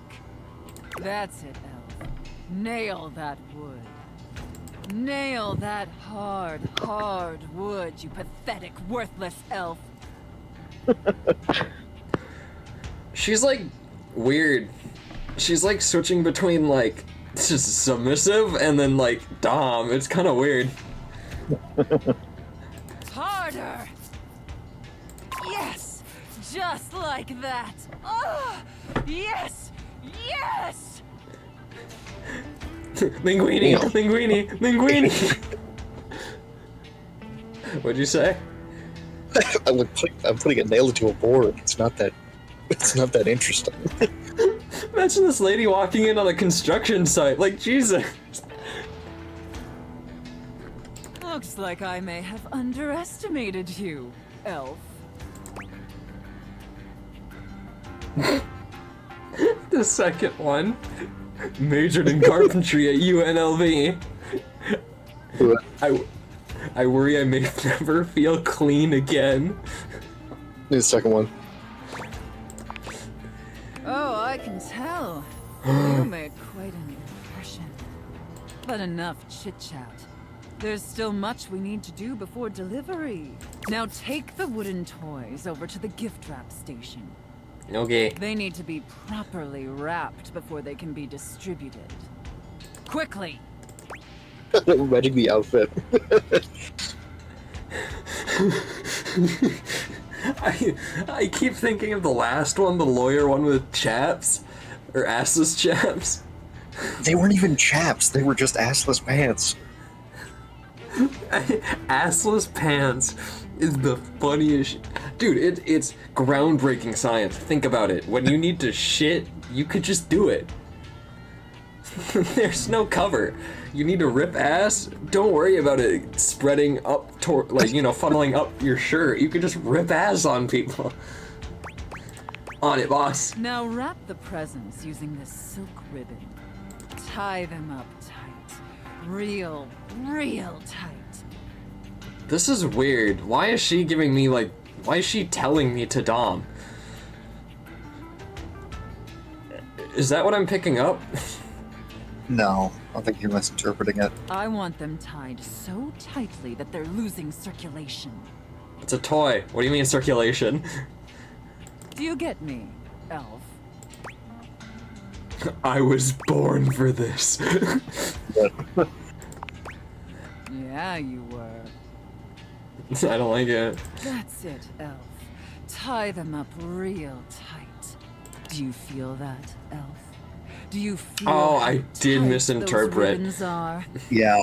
That's it, elf. Nail that wood. Nail that hard, hard wood, you pathetic, worthless elf. She's like weird. She's like switching between like just submissive and then like dom. It's kind of weird. Harder! Yes! Just like that! Oh! Yes! Yes! Linguini, linguini, linguini. What'd you say? I'm putting a nail into a board. It's not that interesting. Imagine this lady walking in on a construction site. Like Jesus. Looks like I may have underestimated you, elf. The second one. Majored in carpentry at UNLV. I worry I may never feel clean again. The second one. Oh, I can tell. You make quite an impression. had enough chit-chat. There's still much we need to do before delivery. Now take the wooden toys over to the gift wrap station. Okay. They need to be properly wrapped before they can be distributed. Quickly! Imagine the outfit. I keep thinking of the last one, the lawyer one with chaps. Or assless chaps. They weren't even chaps, they were just assless pants. Assless pants is the funniest. Dude, it's groundbreaking science. Think about it. When you need to shit, you could just do it. There's no cover. You need to rip ass. Don't worry about it spreading up toward, like, you know, funneling up your shirt. You could just rip ass on people. On it, boss. Now wrap the presents using this silk ribbon. Tie them up tight. Real tight. This is weird. Why is she giving me, like, why is she telling me to Dom? Is that what I'm picking up? No, I think you're misinterpreting it. I want them tied so tightly that they're losing circulation. It's a toy. What do you mean circulation? Do you get me, elf? I was born for this. Yeah, you were. I don't like it. That's it, elf. Tie them up real tight. Do you feel that, elf? Do you feel Oh, how I did tight misinterpret. those ribbons are? Yeah.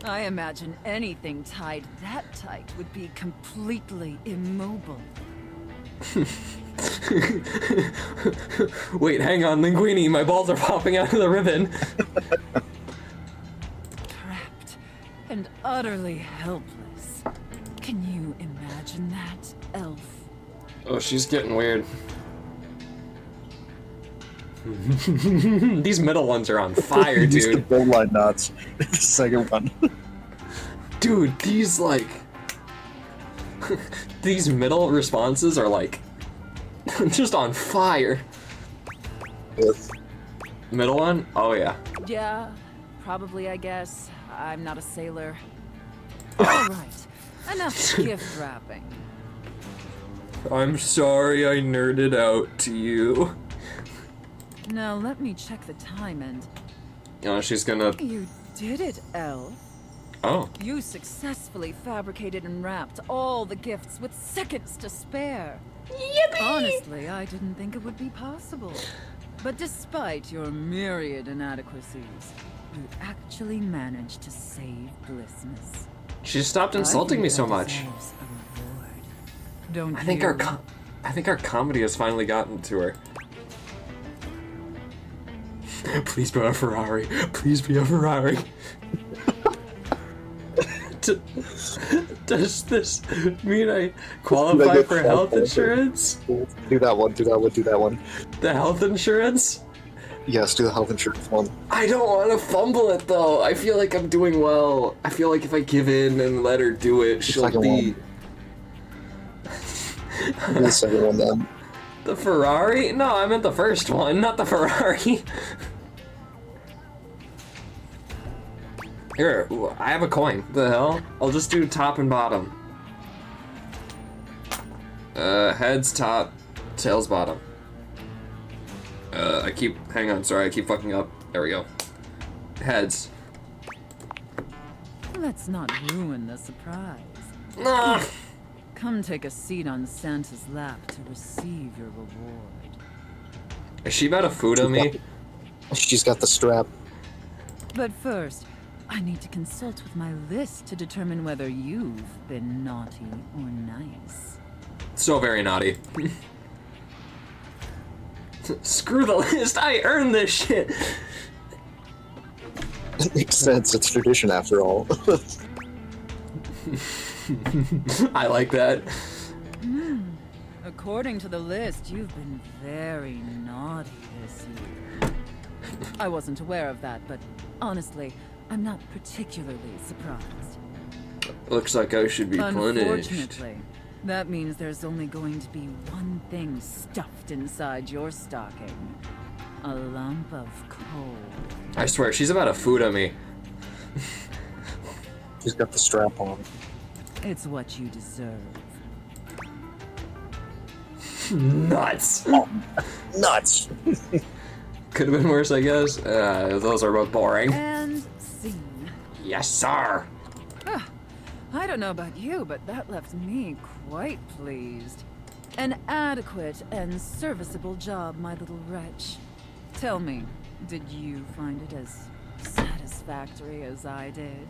I imagine anything tied that tight would be completely immobile. Wait, hang on, Linguini, my balls are popping out of the ribbon. Trapped and utterly helpless. Can you imagine that, elf? Oh, she's getting weird. These middle ones are on fire, These dude. gold line knots. The second one. Dude, these, like... these middle responses are, like... just on fire. Yes. Middle one? Oh, yeah. Yeah, probably, I guess. I'm not a sailor. Alright, enough gift wrapping. I'm sorry I nerded out to you. Now let me check the time and... Oh, she's gonna... You did it, elf. Oh. You successfully fabricated and wrapped all the gifts with seconds to spare. Yippee! Honestly, I didn't think it would be possible. But despite your myriad inadequacies, you actually managed to save Blissmas. She stopped insulting me so much. Don't I think our comedy has finally gotten to her. Please be a Ferrari. Please be a Ferrari. Does this mean I qualify for health insurance? Do that one, do that one, do that one. The health insurance? Yes, do the health insurance one. I don't want to fumble it though. I feel like I'm doing well. I feel like if I give in and let her do it, she'll second be... Do the second one then. The Ferrari? No, I meant the first one, not the Ferrari. Here, I have a coin. The hell? I'll just do top and bottom. Heads top, tails bottom. Hang on, sorry, I keep fucking up. There we go. Heads. Let's not ruin the surprise. Nah. Come take a seat on Santa's lap to receive your reward. Is she about to Fuda me? She's got the strap. But first, I need to consult with my list to determine whether you've been naughty or nice. So very naughty. Screw the list, I earned this shit! It makes sense, it's tradition after all. I like that. According to the list, you've been very naughty this year. I wasn't aware of that, but honestly, I'm not particularly surprised. Looks like I should be punished. Unfortunately, that means there's only going to be one thing stuffed inside your stocking. a lump of coal. I swear, she's about to food on me. She's got the strap on. It's what you deserve. Nuts. Nuts. Could have been worse, I guess. Those are both boring. And scene. Yes, sir. I don't know about you, but that left me quite pleased. An adequate and serviceable job, my little wretch. Tell me, did you find it as satisfactory as I did?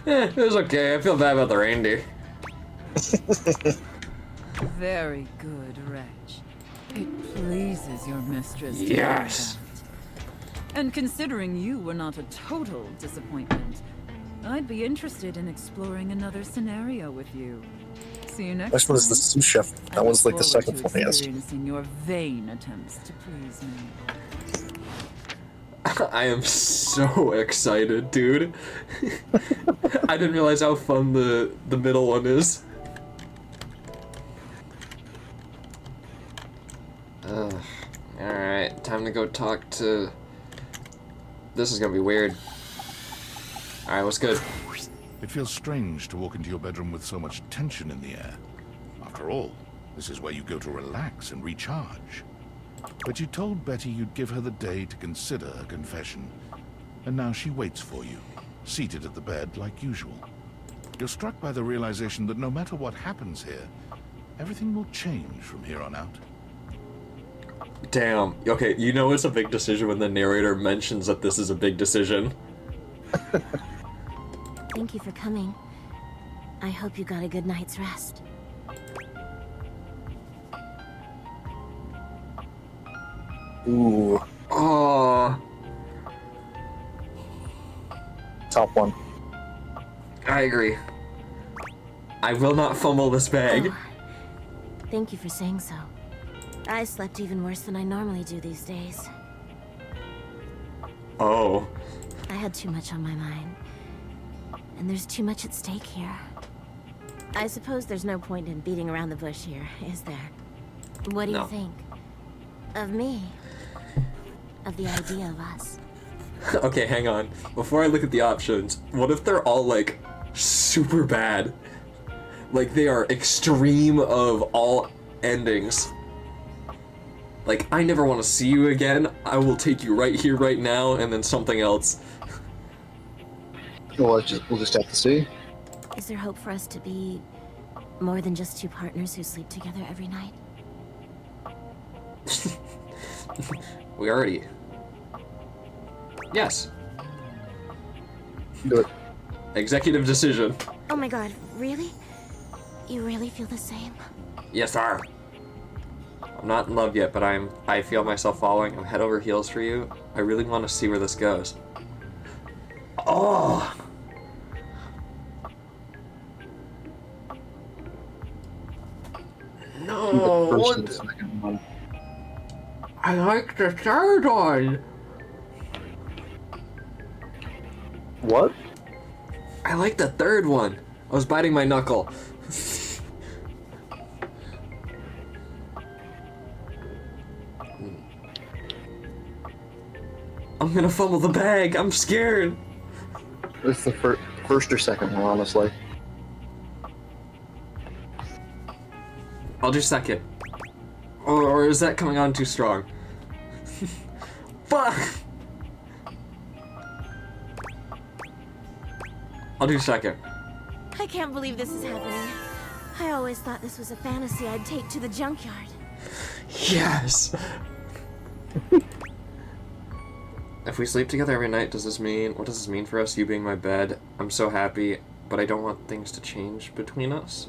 It was okay. I feel bad about the reindeer. Very good, wretch. It pleases your mistress to Yes. hear that. And considering you were not a total disappointment, I'd be interested in exploring another scenario with you. See you next This was the time. sous chef. I That was look like the forward second to funniest. experiencing your vain attempts to please me. I am so excited, dude. I didn't realize how fun the middle one is. Alright, time to go talk to... This is gonna be weird. Alright, what's good? It feels strange to walk into your bedroom with so much tension in the air. After all, this is where you go to relax and recharge. But you told Betty you'd give her the day to consider a confession. And now she waits for you, seated at the bed like usual. You're struck by the realization that no matter what happens here, everything will change from here on out. Damn. Okay, you know it's a big decision when the narrator mentions that this is a big decision. Thank you for coming. I hope you got a good night's rest. Ooh, Oh, top one. I agree. I will not fumble this bag. Oh, thank you for saying so. I slept even worse than I normally do these days. Oh. I had too much on my mind. And there's too much at stake here. I suppose there's no point in beating around the bush here, is there? What do No. you think? Of me? Of the idea of us? Okay, hang on. Before I look at the options, what if they're all like super bad? Like they are extreme of all endings. Like, I never want to see you again. I will take you right here, right now, and then something else. We'll just have to see. Is there hope for us to be more than just two partners who sleep together every night? We already... Yes. Do it. Executive decision. Oh my god, really? You really feel the same? Yes, sir. I'm not in love yet, but I feel myself following. I'm head over heels for you. I really want to see where this goes. Oh! No, First and second one. I like the third one. What? I like the third one. I was biting my knuckle. I'm gonna fumble the bag. I'm scared. It's the first or second one, honestly. I'll do second. Or is that coming on too strong? Fuck! I'll do second. I can't believe this is happening. I always thought this was a fantasy I'd take to the junkyard. Yes! If we sleep together every night, what does this mean for us, you being my bed? I'm so happy, but I don't want things to change between us.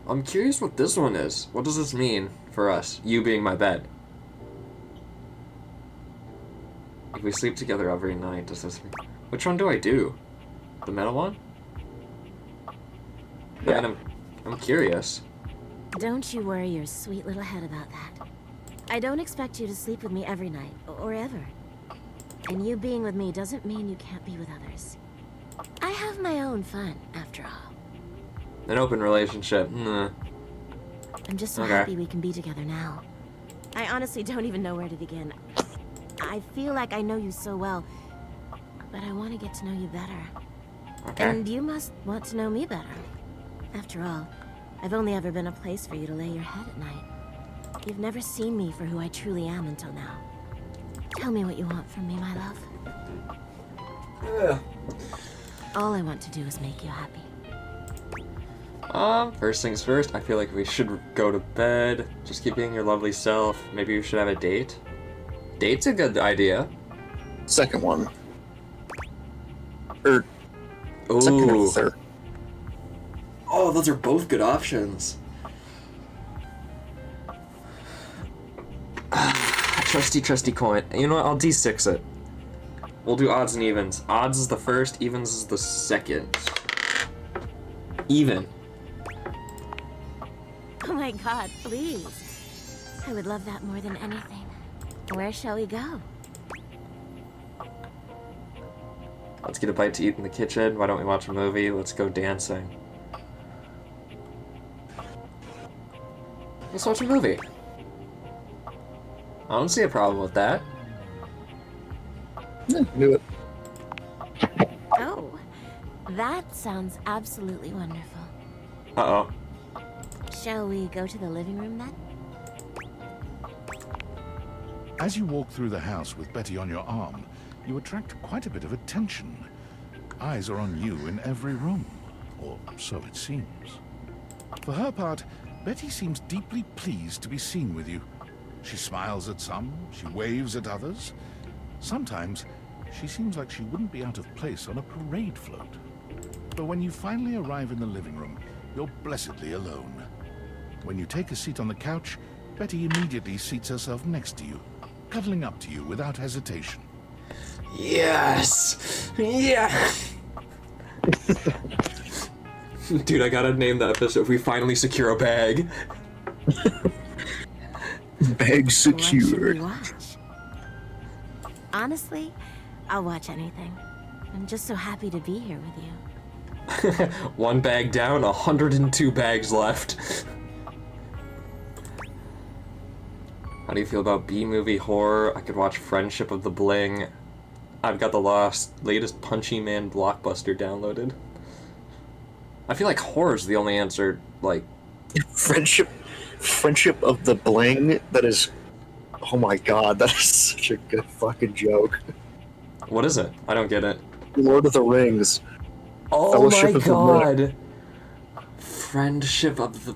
I'm curious what this one is. What does this mean for us, you being my bed? If we sleep together every night, does this mean... Which one do I do? The metal one? Yeah. I mean, I'm curious. Don't you worry your sweet little head about that. I don't expect you to sleep with me every night, or ever. And you being with me doesn't mean you can't be with others. I have my own fun, after all. An open relationship. Nah. I'm just so Okay. happy we can be together now. I honestly don't even know where to begin. I feel like I know you so well, but I want to get to know you better. Okay. And you must want to know me better. After all, I've only ever been a place for you to lay your head at night. You've never seen me for who I truly am until now. Tell me what you want from me, my love. Yeah. All I want to do is make you happy. First things first, I feel like we should go to bed. Just keep being your lovely self. Maybe we should have a date. Date's a good idea. Second one. Or second or Ooh. third. Oh, those are both good options. Trusty coin. You know what? I'll D6 it. We'll do odds and evens. Odds is the first, evens is the second. Even. Oh my god, please. I would love that more than anything. Where shall we go? Let's get a bite to eat in the kitchen. Why don't we watch a movie? Let's go dancing. Let's watch a movie. I don't see a problem with that. Yeah, do it. Oh, that sounds absolutely wonderful. Uh-oh. Shall we go to the living room then? As you walk through the house with Betty on your arm, you attract quite a bit of attention. Eyes are on you in every room, or so it seems. For her part, Betty seems deeply pleased to be seen with you. She smiles at some, she waves at others. Sometimes, she seems like she wouldn't be out of place on a parade float. But when you finally arrive in the living room, you're blessedly alone. When you take a seat on the couch, Betty immediately seats herself next to you, cuddling up to you without hesitation. Yes! Yeah! Dude, I gotta name that episode. We finally secure a bag. Bag What should secured. we watch? Honestly, I'll watch anything. I'm just so happy to be here with you. One bag down, 102 bags left. How do you feel about B-movie horror? I could watch Friendship of the Bling. I've got the latest Punchy Man blockbuster downloaded. I feel like horror's the only answer, like... Friendship of the Bling. That is, oh my god, that is such a good fucking joke. What is it? I don't get it. Lord of the Rings. Oh Fellowship my of the god! Friendship of the...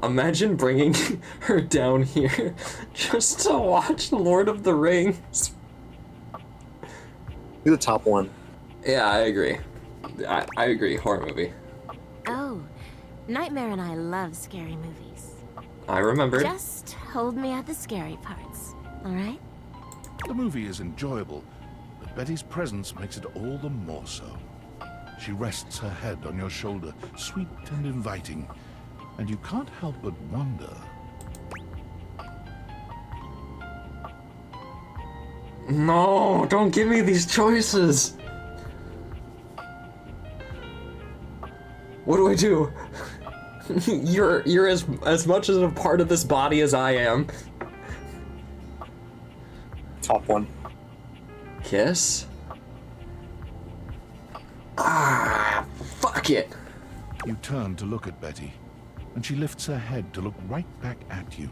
Imagine bringing her down here just to watch Lord of the Rings. Do the top one. Yeah, I agree. I agree. Horror movie. Oh, Nightmare and I love scary movies. I remember. Just hold me at the scary parts, alright? The movie is enjoyable, but Betty's presence makes it all the more so. She rests her head on your shoulder, sweet and inviting, and you can't help but wonder. No, don't give me these choices. What do I do? You're as much as a part of this body as I am. Top one. Kiss? Ah, fuck it. You turn to look at Betty, and she lifts her head to look right back at you.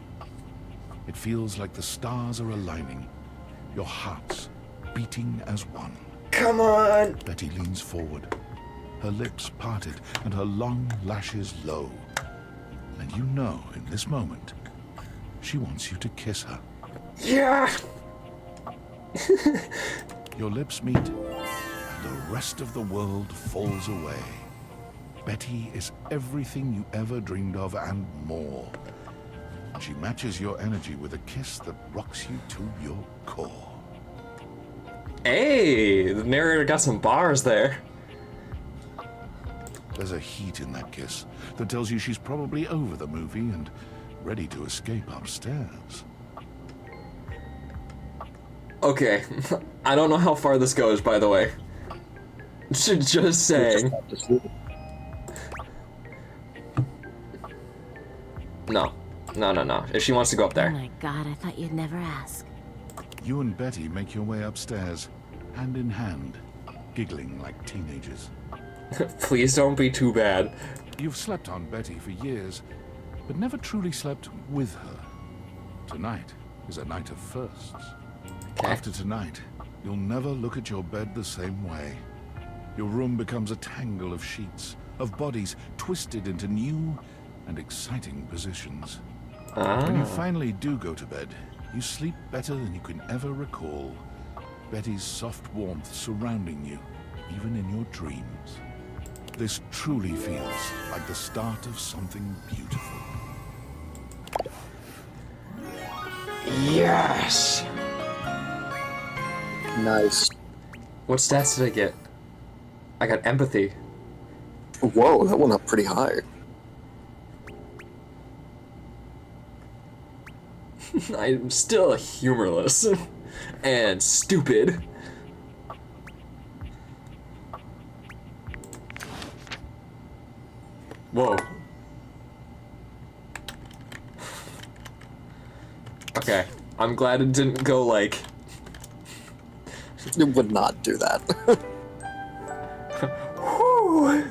It feels like the stars are aligning, your hearts beating as one. Come on. Betty leans forward, her lips parted and her long lashes low. And you know, in this moment, she wants you to kiss her. Yeah. Your lips meet, and the rest of the world falls away. Betty is everything you ever dreamed of and more. She matches your energy with a kiss that rocks you to your core. Hey, the narrator got some bars there. There's a heat in that kiss that tells you she's probably over the movie and ready to escape upstairs. Okay, I don't know how far this goes, by the way. Just saying. No. No. If she wants to go up Oh there. my god, I thought you'd never ask. You and Betty make your way upstairs, hand in hand, giggling like teenagers. Please don't be too bad. You've slept on Betty for years, but never truly slept with her. Tonight is a night of firsts. Okay. After tonight, you'll never look at your bed the same way. Your room becomes a tangle of sheets, of bodies twisted into new and exciting positions. When you finally do go to bed, you sleep better than you can ever recall. Betty's soft warmth surrounding you, even in your dreams. This truly feels like the start of something beautiful. Yes! Nice. What stats did I get? I got empathy. Whoa, that went up pretty high. I'm still humorless. And stupid. Whoa. Okay, I'm glad it didn't go like... It would not do that. Whew.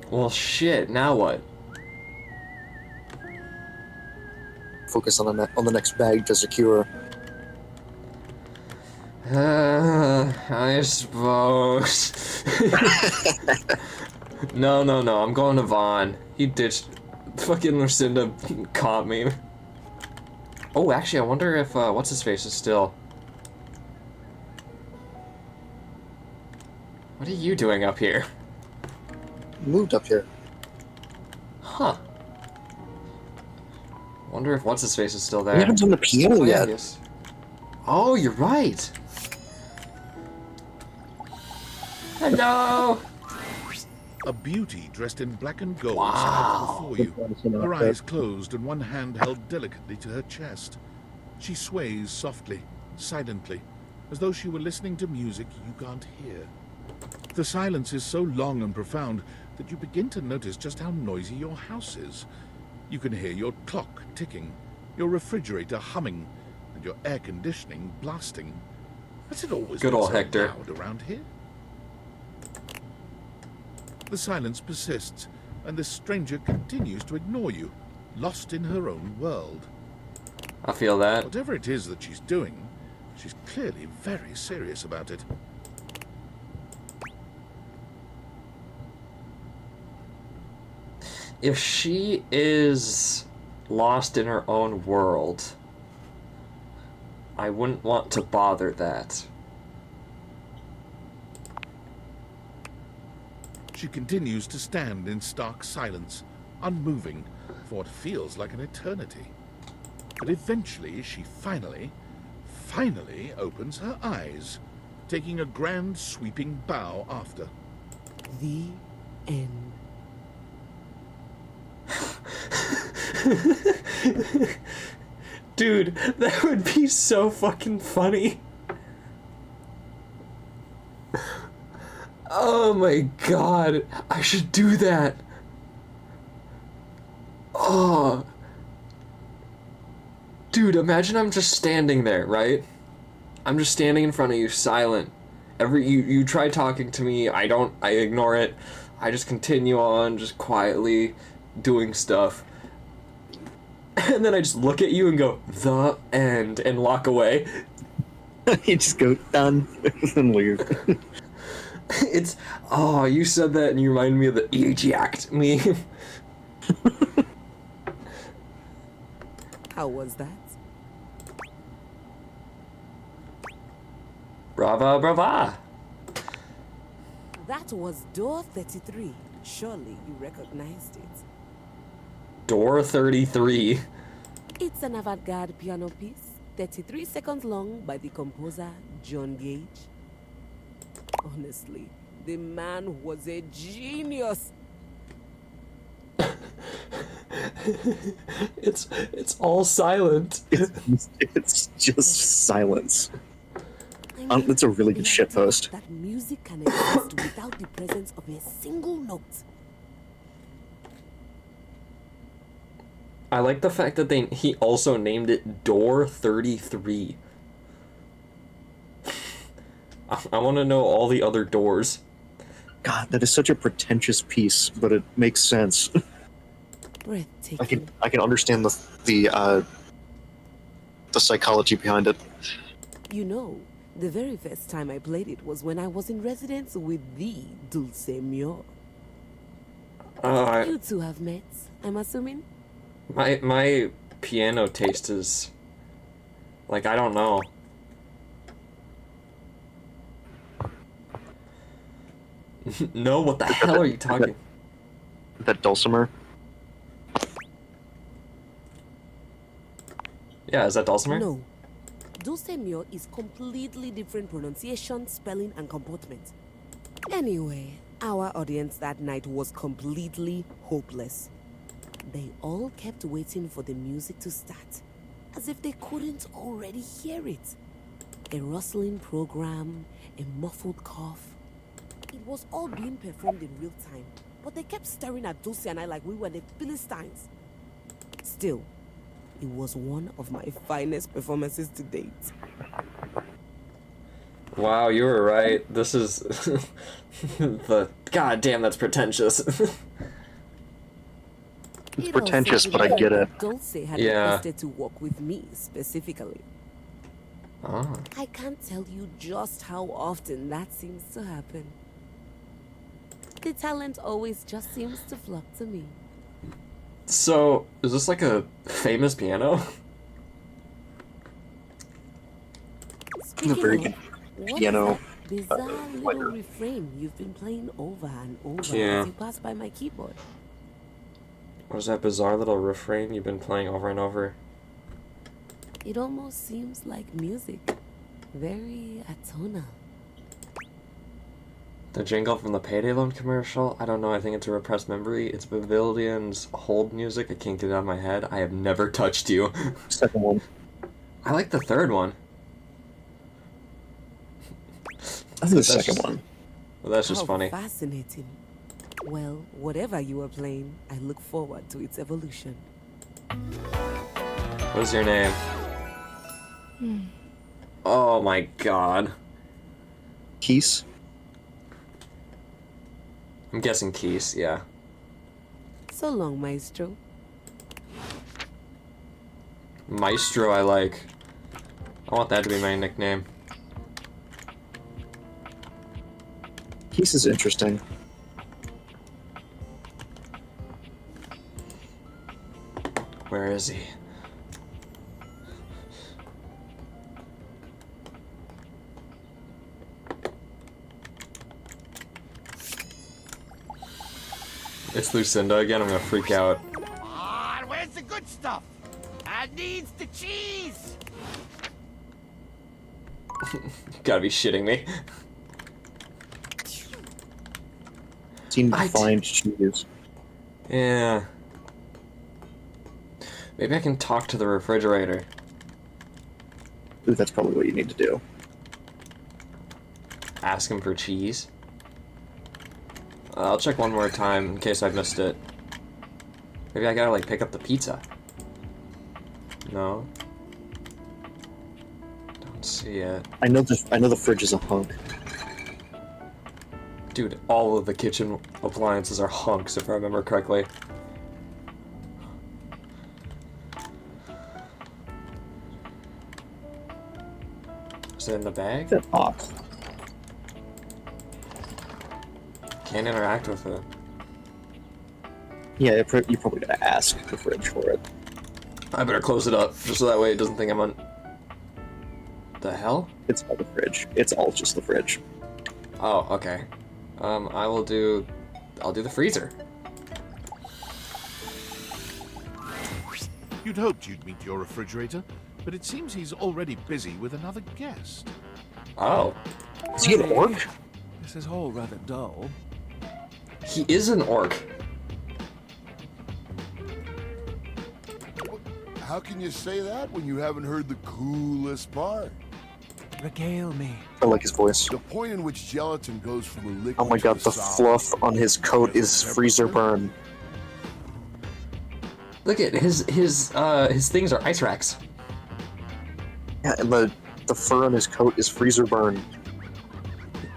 Well, shit, now what? Focus on the next bag to secure. I suppose. No, I'm going to Vaughn. He ditched... Fucking Lucinda caught me. Oh, actually, I wonder if, what's-his-face is still... What are you doing up here? Moved up here. Huh. Wonder if what's-his-face is still there. We haven't done the piano Oh, yeah, yet. yes. Oh, you're right! Hello! A beauty dressed in black and gold Wow. stands before you, her eyes closed and one hand held delicately to her chest. She sways softly, silently, as though she were listening to music you can't hear. The silence is so long and profound that you begin to notice just how noisy your house is. You can hear your clock ticking, your refrigerator humming, and your air conditioning blasting. Has it always Good been old so Hector. loud around here? The silence persists, and this stranger continues to ignore you, lost in her own world. I feel that. Whatever it is that she's doing, she's clearly very serious about it. If she is lost in her own world, I wouldn't want to bother that. She continues to stand in stark silence, unmoving for what feels like an eternity. But eventually she finally opens her eyes, taking a grand sweeping bow after. The end. Dude, that would be so fucking funny. Oh my god, I should do that. Oh. Dude, imagine I'm just standing there, right? I'm just standing in front of you, silent. You try talking to me, I ignore it. I just continue on, just quietly doing stuff. And then I just look at you and go, the end, and walk away. You just go, done, and leave. It's, oh, you said that and you reminded me of the eject meme. How was that? Brava. That was door 33. Surely you recognized it. Door 33. It's an avant-garde piano piece, 33 seconds long, by the composer John Gage. Honestly, the man was a genius. It's all silent. It's just silence. That's a really good shit post. That music can exist without the presence of a single note. I like the fact that he also named it Door 33. I want to know all the other doors. God, that is such a pretentious piece, but it makes sense. Breathtaking. I can understand the psychology behind it. You know, the very first time I played it was when I was in residence with the Dulcemio. You two have met, I'm assuming? My piano taste is... like, I don't know. No, what the hell are you talking? That dulcimer? Yeah, is that dulcimer? No. Dulcemio is completely different pronunciation, spelling, and comportment. Anyway, our audience that night was completely hopeless. They all kept waiting for the music to start, as if they couldn't already hear it. A rustling program, a muffled cough. It was all being performed in real time, but they kept staring at Dulce and I like we were the Philistines. Still, it was one of my finest performances to date. Wow, you were right. This is the god damn, that's pretentious. It's pretentious, but I get it. Dulce had Yeah. requested to work with me specifically. Oh. I can't tell you just how often that seems to happen. The talent always just seems to flock to me. So, is this like a famous piano? A very good piano. What is that bizarre little refrain you've been playing over and over Yeah. as you pass by my keyboard? What is that bizarre little refrain you've been playing over and over? It almost seems like music. Very atonal. The jingle from the Payday Loan commercial? I don't know, I think it's a repressed memory. It's Pavilions Hold music. I can't get it out of my head. I have never touched you. Second one. I like the third one. I think the second one. Well, that's just How funny. Fascinating. Well, whatever you are playing, I look forward to its evolution. What is your name? Oh my god. Keys? I'm guessing Keys, yeah. So long, Maestro. Maestro, I like. I want that to be my nickname. Keys is interesting. Where is he? It's Lucinda again, I'm gonna freak out. Ah, where's the good stuff? I needs the cheese! You gotta be shitting me. Seem to find cheese. Yeah. Maybe I can talk to the refrigerator. Ooh, that's probably what you need to do. Ask him for cheese. I'll check one more time in case I've missed it. Maybe I gotta like pick up the pizza. No. Don't see it. I know the fridge is a hunk. Dude, all of the kitchen appliances are hunks if I remember correctly. Is it in the bag? It's hot. Can't interact with it. Yeah, you probably gotta ask the fridge for it. I better close it up, just so that way it doesn't think I'm on... The hell? It's all the fridge. It's all just the fridge. Oh, okay. I'll do the freezer. You'd hoped you'd meet your refrigerator, but it seems he's already busy with another guest. Oh. Is he an orc? This is all rather dull. He is an orc. How can you say that when you haven't heard the coolest part? Regale me. I like his voice. The point in which gelatin goes from a liquid Oh my to god, a the solid. fluff on his coat is freezer burn. Look at his things are ice racks. Yeah, and the fur on his coat is freezer burn.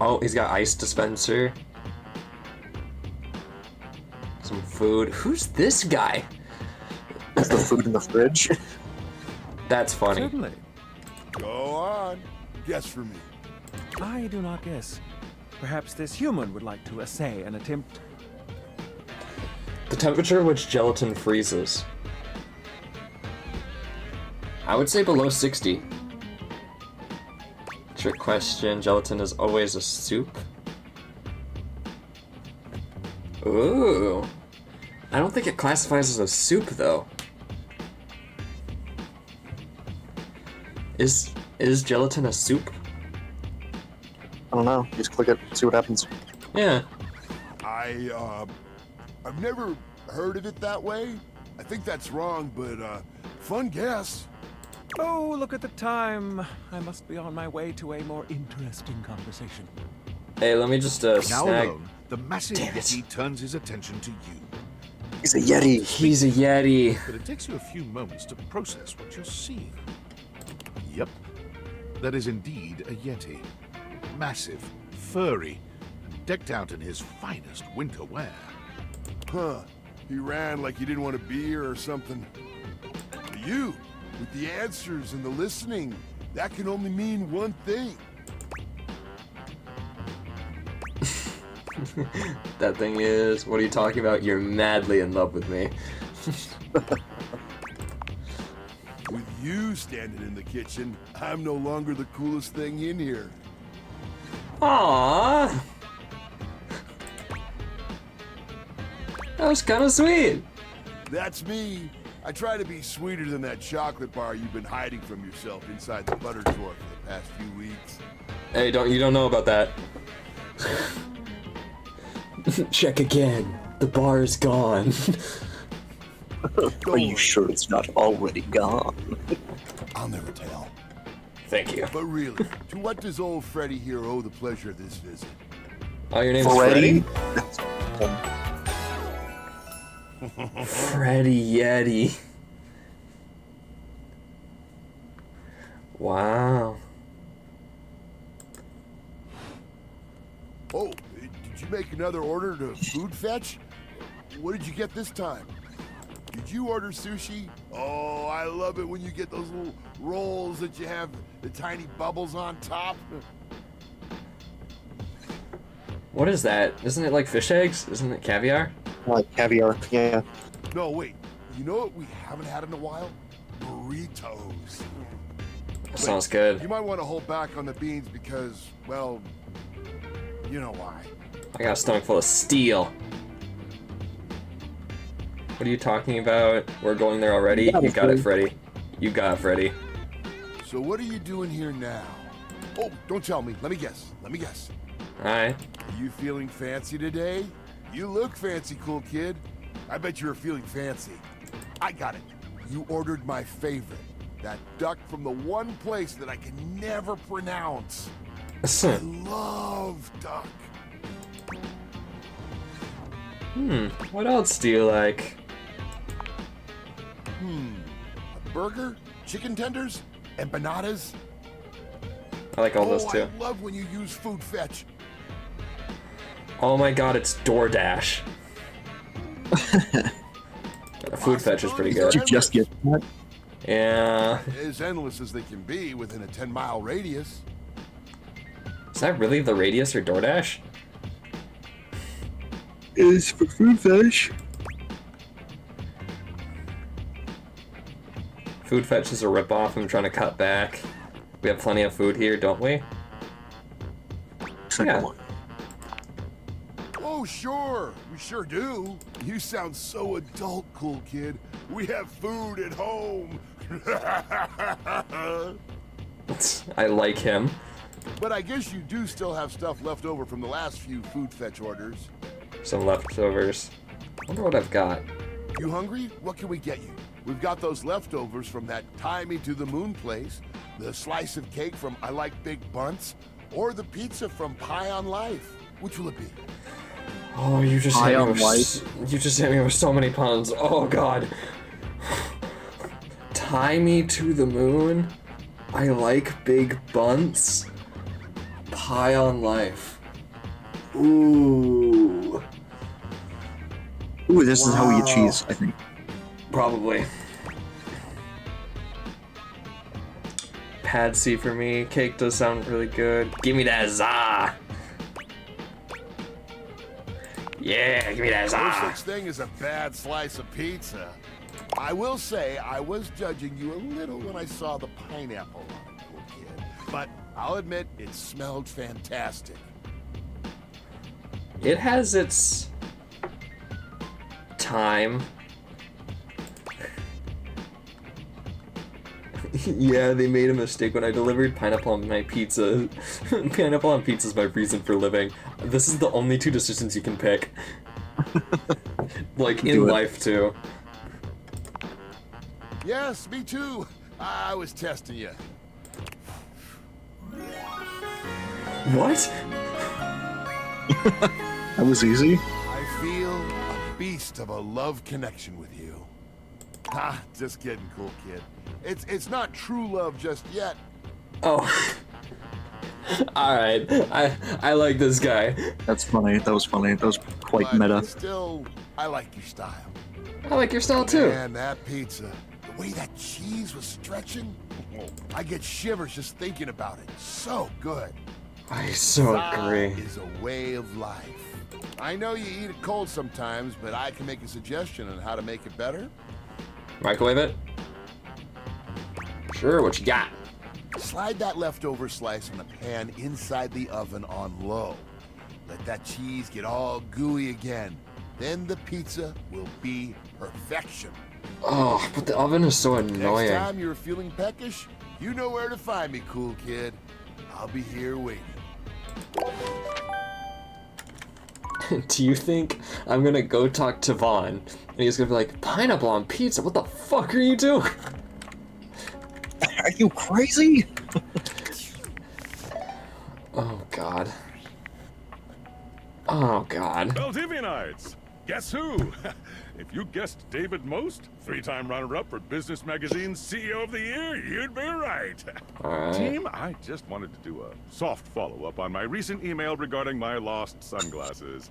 Oh, he's got ice dispenser. Some food. Who's this guy? Is the food in the fridge? That's funny. Certainly. Go on. Guess for me. I do not guess. Perhaps this human would like to essay an attempt. The temperature at which gelatin freezes. I would say below 60. Trick question. Gelatin is always a soup. Ooh. I don't think it classifies as a soup though. Is gelatin a soup? I don't know. Just click it, see what happens. Yeah. I've never heard of it that way. I think that's wrong, but, fun guess. Oh, look at the time. I must be on my way to a more interesting conversation. Hey, let me just Now snag. alone, the massive Yeti turns his attention to you. He's a Yeti. He's a Yeti. But it takes you a few moments to process what you're seeing. Yep, that is indeed a Yeti. Massive, furry, and decked out in his finest winter wear. Huh. He ran like he didn't want to be here or something. But you, with the answers and the listening, that can only mean one thing. That thing is. What are you talking about? You're madly in love with me. With you standing in the kitchen, I'm no longer the coolest thing in here. Aww. That was kind of sweet. That's me. I try to be sweeter than that chocolate bar you've been hiding from yourself inside the butter drawer for the past few weeks. Hey, you don't know about that. Check again. The bar is gone. Are you sure it's not already gone? I'll never tell. Thank you. But really, to what does old Freddy here owe the pleasure of this visit? Oh, your name's Freddy? Freddy Yeti. Wow. Oh, did you make another order to food fetch? What did you get this time? Did you order sushi? Oh, I love it when you get those little rolls that you have the tiny bubbles on top. What is that? Isn't it like fish eggs? Isn't it caviar? Like caviar, yeah. No, wait. You know what we haven't had in a while? Burritos. That sounds good. You might want to hold back on the beans because, well, you know why. I got a stomach full of steel. What are you talking about? We're going there already? You got it, Freddy. You got it, Freddy. So what are you doing here now? Oh, don't tell me. Let me guess. Alright. Are you feeling fancy today? You look fancy, cool kid. I bet you were feeling fancy. I got it. You ordered my favorite. That duck from the one place that I can never pronounce. I love duck. What else do you like? A burger? Chicken tenders? Empanadas? I like all those too. I love when you use food fetch. Oh my god, it's DoorDash. Food fetch is pretty good. Did you just get that? Yeah. As endless as they can be within a 10-mile radius. Is that really the radius or DoorDash? Is for food fetch. Food fetch is a ripoff. I'm trying to cut back. We have plenty of food here, don't we? Second Yeah. one. Oh, sure. We sure do. You sound so adult, cool kid. We have food at home. I like him. But I guess you do still have stuff left over from the last few food fetch orders. Some leftovers. Wonder what I've got. You hungry? What can we get you? We've got those leftovers from that tie me to the moon place. The slice of cake from I Like Big Bunts, or the pizza from Pie on Life? Which will it be? Oh, you just Pie hit me on with you just hit me with so many puns. Oh god. Tie me to the moon. I like big bunts. Pie on life. Ooh. Ooh, this is how we eat Wow. cheese, I think. Probably. Pad C for me. Cake does sound really good. Give me that za. Yeah, give me that No za. such thing as a bad slice of pizza. I will say I was judging you a little when I saw the pineapple on it, cool kid. But I'll admit it smelled fantastic. It has its time. Yeah, they made a mistake when I delivered pineapple on my pizza. Pineapple on pizza is my reason for living. This is the only two decisions you can pick. Like, in Do it. life, too. Yes, me too. I was testing you. What? That was easy. I feel a beast of a love connection with you. Ah, just kidding, cool kid. It's not true love just yet. Oh. Alright, I like this guy. That's funny. That was funny. That was quite But meta. still, I like your style. I like your style, too. Man, that pizza. The way that cheese was stretching. I get shivers just thinking about it. So good. I so Pizza agree. is a way of life. I know you eat it cold sometimes, but I can make a suggestion on how to make it better. Microwave it? Sure, what you got? Slide that leftover slice in the pan inside the oven on low. Let that cheese get all gooey again. Then the pizza will be perfection. Oh, but the oven is so annoying. Next time you're feeling peckish, you know where to find me, cool kid. I'll be here waiting. Do you think I'm gonna go talk to Vaughn and he's gonna be like, pineapple on pizza? What the fuck are you doing? Are you crazy? Oh god. Oh god. Valdivianites! Guess who? If you guessed David Most, 3-time runner-up for Business Magazine's CEO of the Year, you'd be right. Alright. Team, I just wanted to do a soft follow-up on my recent email regarding my lost sunglasses.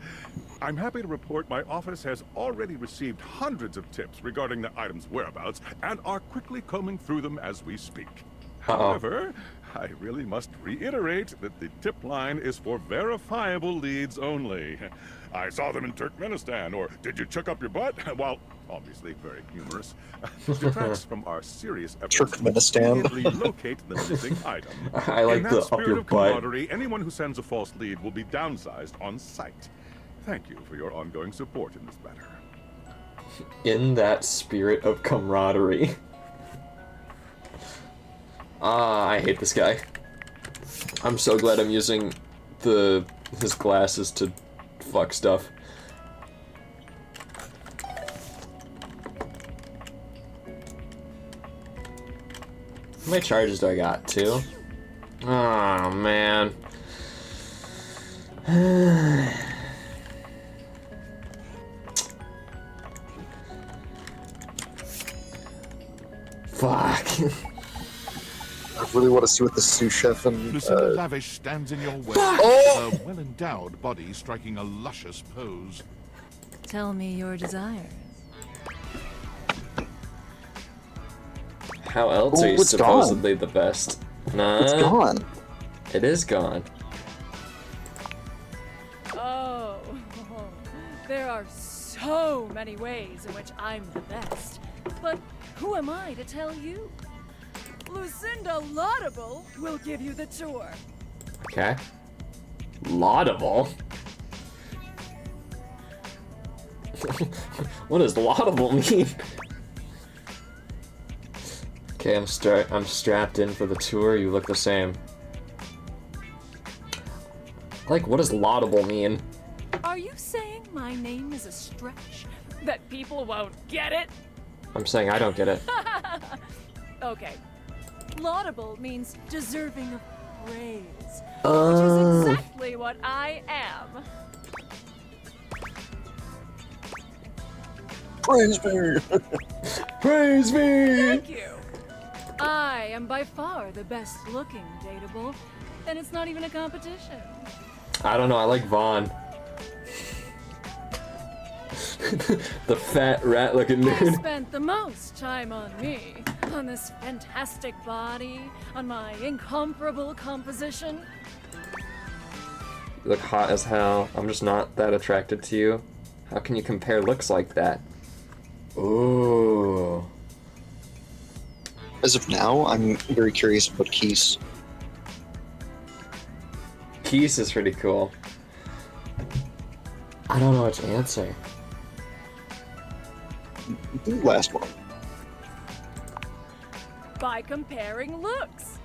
I'm happy to report my office has already received hundreds of tips regarding the item's whereabouts and are quickly combing through them as we speak. However, I really must reiterate that the tip line is for verifiable leads only. I saw them in Turkmenistan, or did you chuck up your butt? While obviously very humorous, detracts from our serious efforts to Turkmenistan. immediately locate the missing item. I like in the that up spirit your of butt. camaraderie, anyone who sends a false lead will be downsized on sight. Thank you for your ongoing support in this matter. In that spirit of camaraderie. Ah, I hate this guy. I'm so glad I'm using his glasses to fuck stuff. How many charges do I got? 2? Oh man. Fuck. I really want to see what the sous chef and Lucinda Lavish stands in your way, Oh! her well-endowed body striking a luscious pose. Tell me your desires. How else Oh, are you it's supposedly the best? Nah. it's gone. It is gone. Oh, there are so many ways in which I'm the best. But who am I to tell you? Lucinda Laudable will give you the tour. Okay. Laudable? What does laudable mean? Okay, I'm strapped in for the tour. You look the same. Like, what does laudable mean? Are you saying my name is a stretch? That people won't get it? I'm saying I don't get it. Okay. Laudable means deserving of praise, which Oh. is exactly what I am. Praise me! Praise me! Thank you. I am by far the best looking dateable, and it's not even a competition. I don't know, I like Vaughn. The fat rat looking You dude. spent the most time on me, on this fantastic body, on my incomparable composition. You look hot as hell. I'm just not that attracted to you. How can you compare looks like that? Ooh. As of now, I'm very curious about Keese. Keese is pretty cool. I don't know what to answer. Last one. By comparing looks.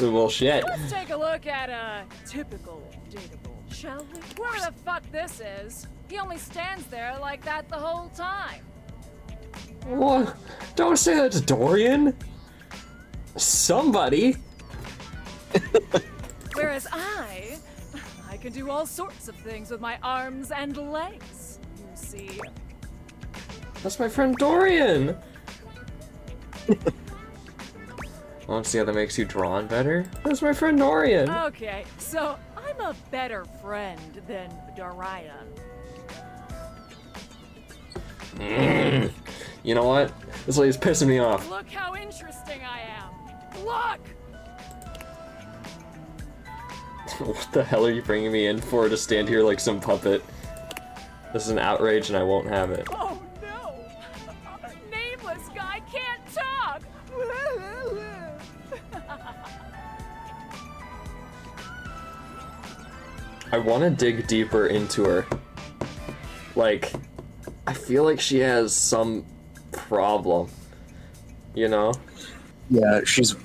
Well, shit. Let's take a look at a typical dateable, shall we? Where the fuck this is? He only stands there like that the whole time. What? Don't say that to Dorian. Somebody. Whereas I can do all sorts of things with my arms and legs, you see. That's my friend Dorian. Want to see how that makes you drawn better? That's my friend Dorian. Okay, so I'm a better friend than Dorian. You know what? This lady's pissing me off. Look how interesting I am. Look! What the hell are you bringing me in for to stand here like some puppet? This is an outrage and I won't have it. Oh no! A nameless guy can't talk! I want to dig deeper into her. Like, I feel like she has some problem. You know? Yeah, she's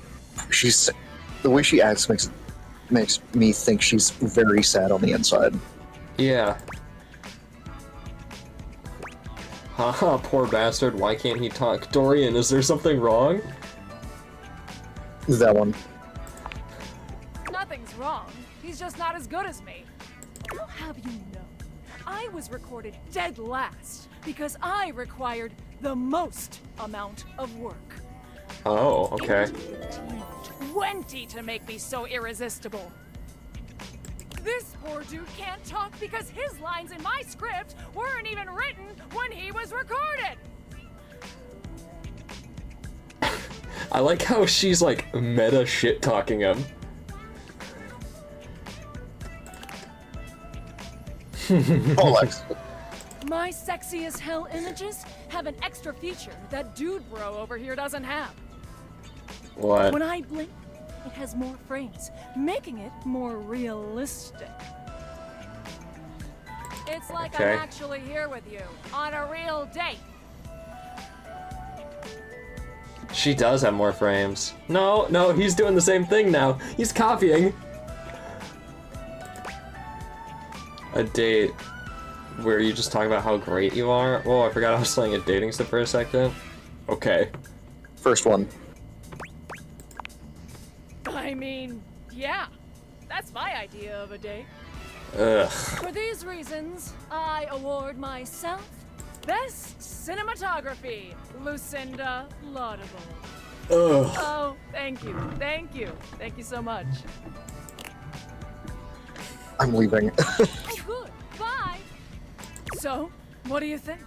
the way she acts makes me think she's very sad on the inside. Yeah. Haha, poor bastard, why can't he talk? Dorian, is there something wrong? That one. Nothing's wrong. He's just not as good as me. I'll have you know, I was recorded dead last because I required the most amount of work. Oh, okay. 20 to make me so irresistible. This poor dude can't talk because his lines in my script weren't even written when he was recorded. I like how she's like meta shit talking him. Alex. My sexy as hell images have an extra feature that dude bro over here doesn't have. What? When I blink, it has more frames, making it more realistic. It's like Okay. I'm actually here with you on a real date. She does have more frames. No, he's doing the same thing now. He's copying. A date where you just talk about how great you are. Whoa, I forgot I was playing a dating sim for a second. Okay. First one. I mean, yeah, that's my idea of a date. Ugh. For these reasons, I award myself Best Cinematography, Lucinda Laudable. Ugh. Oh, thank you, thank you, thank you so much. I'm leaving. Oh, good, bye. So, what do you think?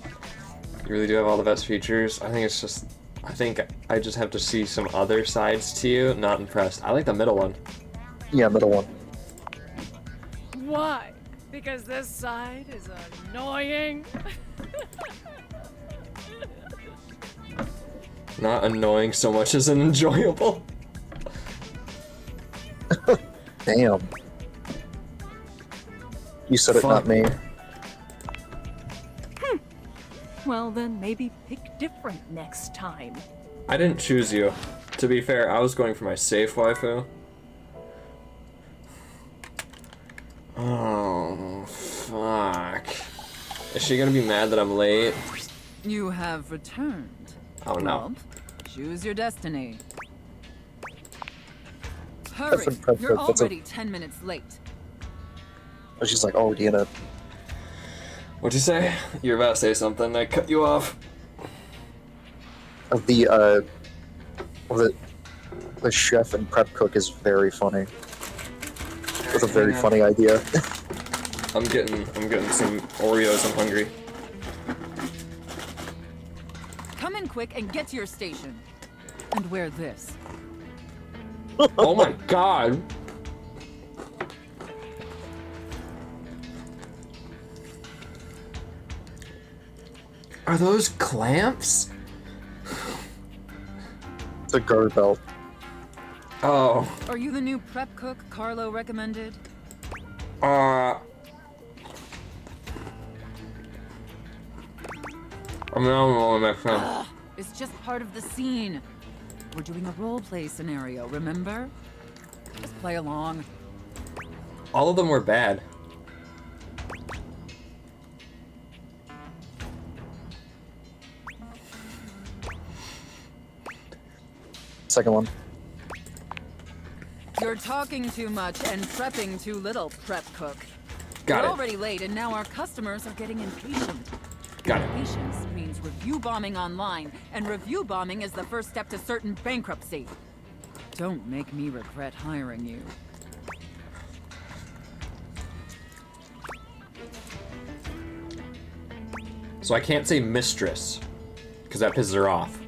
You really do have all the best features. I think I just have to see some other sides to you. Not impressed. I like the middle one. Yeah, middle one. Why? Because this side is annoying. Not annoying so much as enjoyable. Damn. You said it, not me. Well, then maybe pick different next time. I didn't choose you. To be fair, I was going for my safe waifu. Oh, fuck. Is she gonna be mad that I'm late? You have returned. Oh no. Well, choose your destiny. Hurry! Different prep You're cook, that's a- already 10 minutes late. She's like already in it. What'd you say? You're about to say something. I cut you off. The chef and prep cook is very funny. It's a very Yeah. funny idea. I'm getting some Oreos. I'm hungry. Come in quick and get to your station. And wear this. Oh my god. Are those clamps? It's a guard belt. Oh. Are you the new prep cook Carlo recommended? I'm not my friend. Ugh, it's just part of the scene. We're doing a roleplay scenario, remember? Just play along. All of them were bad. Second one. You're talking too much and prepping too little, prep cook. Got We're it. already late and now our customers are getting impatient. Got it. Impatience means review bombing online, and review bombing is the first step to certain bankruptcy. Don't make me regret hiring you. So I can't say mistress, because that pisses her off.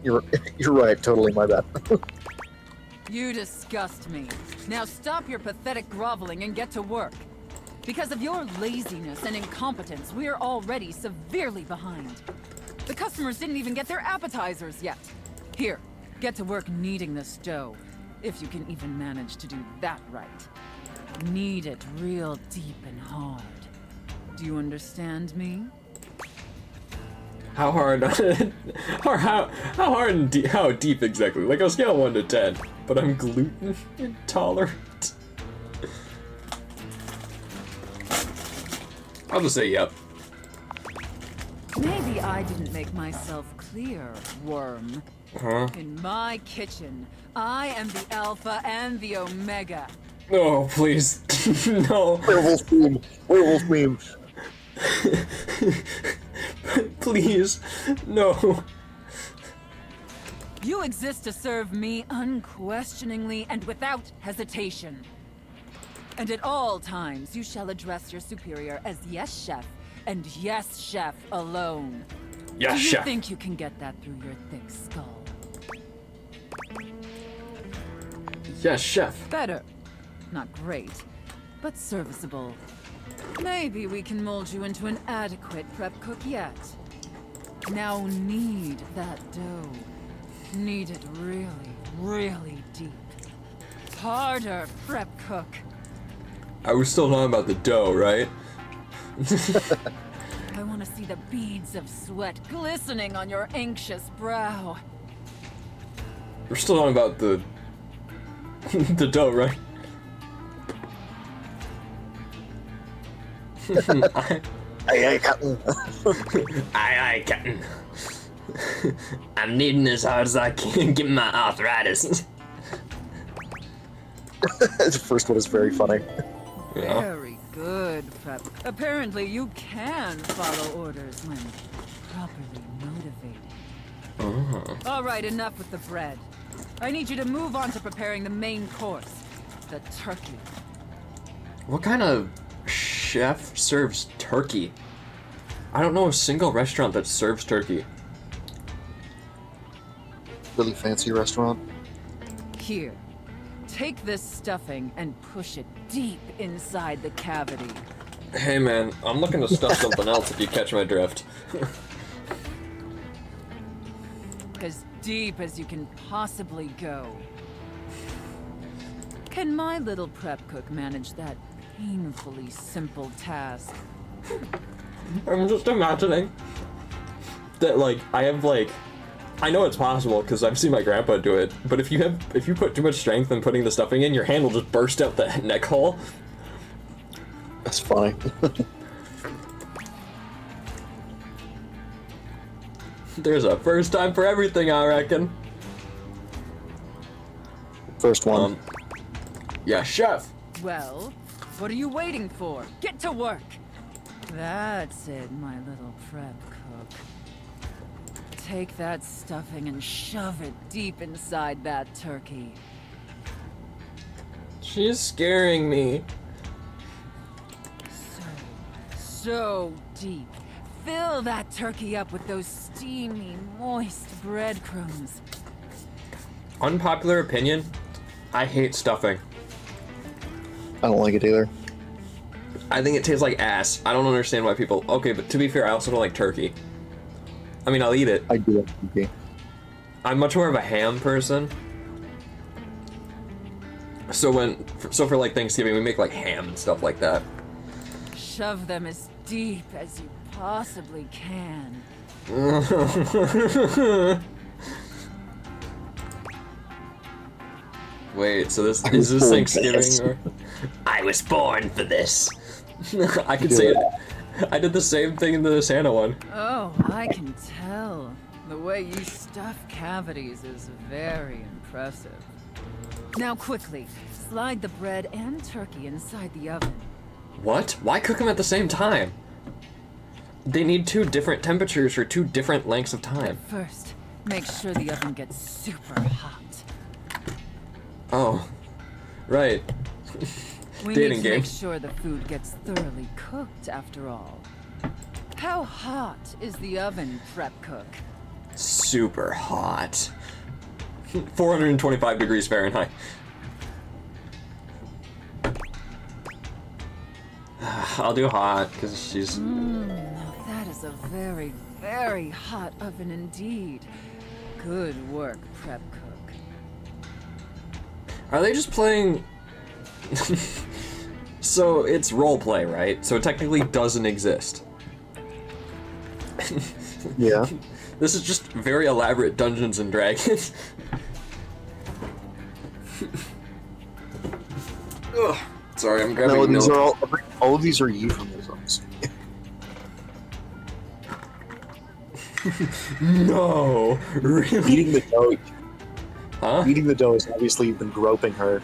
You're right. Totally my bad. You disgust me. Now stop your pathetic groveling and get to work. Because of your laziness and incompetence, we're already severely behind. The customers didn't even get their appetizers yet. Here, get to work kneading this dough. If you can even manage to do that right. Knead it real deep and hard. Do you understand me? How hard? how hard and how deep exactly? Like on a scale of 1 to 10, but I'm gluten intolerant. I'll just say yep. Maybe I didn't make myself clear, worm. Huh? In my kitchen, I am the Alpha and the Omega. Oh, please. No. Werewolf meme. Werewolf meme. Please. No. You exist to serve me unquestioningly and without hesitation. And at all times, you shall address your superior as yes, chef, and yes, chef alone. Yes, Do you chef. think you can get that through your thick skull? Yes, chef. Better. Not great, but serviceable. Maybe we can mold you into an adequate prep cook yet. Now knead that dough. Knead it really, really deep. Harder, prep cook. I was still talking about the dough, right? I want to see the beads of sweat glistening on your anxious brow. We're still talking about the the dough, right? Aye, Captain. Aye, Captain. I'm kneading as hard as I can, get my arthritis. The first one is very funny. Yeah. Very good, prep. Apparently you can follow orders when properly motivated. All right, enough with the bread. I need you to move on to preparing the main course, the turkey. What kind of chef serves turkey? I don't know a single restaurant that serves turkey. Really fancy restaurant. Here, take this stuffing and push it deep inside the cavity. Hey man, I'm looking to stuff something else if you catch my drift. As deep as you can possibly go. Can my little prep cook manage that painfully simple task? I'm just imagining that, like, I know it's possible because I've seen my grandpa do it, but if you put too much strength in putting the stuffing in, your hand will just burst out the neck hole. That's funny. There's a first time for everything, I reckon. First one. Yeah, chef. Well, what are you waiting for? Get to work! That's it, my little prep cook. Take that stuffing and shove it deep inside that turkey. She's scaring me. So deep. Fill that turkey up with those steamy, moist breadcrumbs. Unpopular opinion, I hate stuffing. I don't like it either. I think it tastes like ass. I don't understand why people... Okay, but to be fair, I also don't like turkey. I mean, I'll eat it. I do like turkey. I'm much more of a ham person. So for like Thanksgiving, we make like ham and stuff like that. Shove them as deep as you possibly can. Wait, so is this Thanksgiving or... I was born for this. I could say it. I did the same thing in the Santa one. Oh, I can tell. The way you stuff cavities is very impressive. Now quickly, slide the bread and turkey inside the oven. What? Why cook them at the same time? They need 2 different temperatures for 2 different lengths of time. First, make sure the oven gets super hot. Oh, right. We Dating need to game. make sure the food gets thoroughly cooked, after all. How hot is the oven, prep cook? Super hot. 425 degrees Fahrenheit. I'll do hot, because she's... Now that is a very, very hot oven indeed. Good work, prep cook. Are they just playing... So it's roleplay, right? So it technically doesn't exist. Yeah. This is just very elaborate Dungeons and Dragons. Ugh. Sorry, I'm grabbing No, these milk. are all of these are euphemisms. No, really? Eating the dough. Huh? Eating the dough is obviously you've been groping her.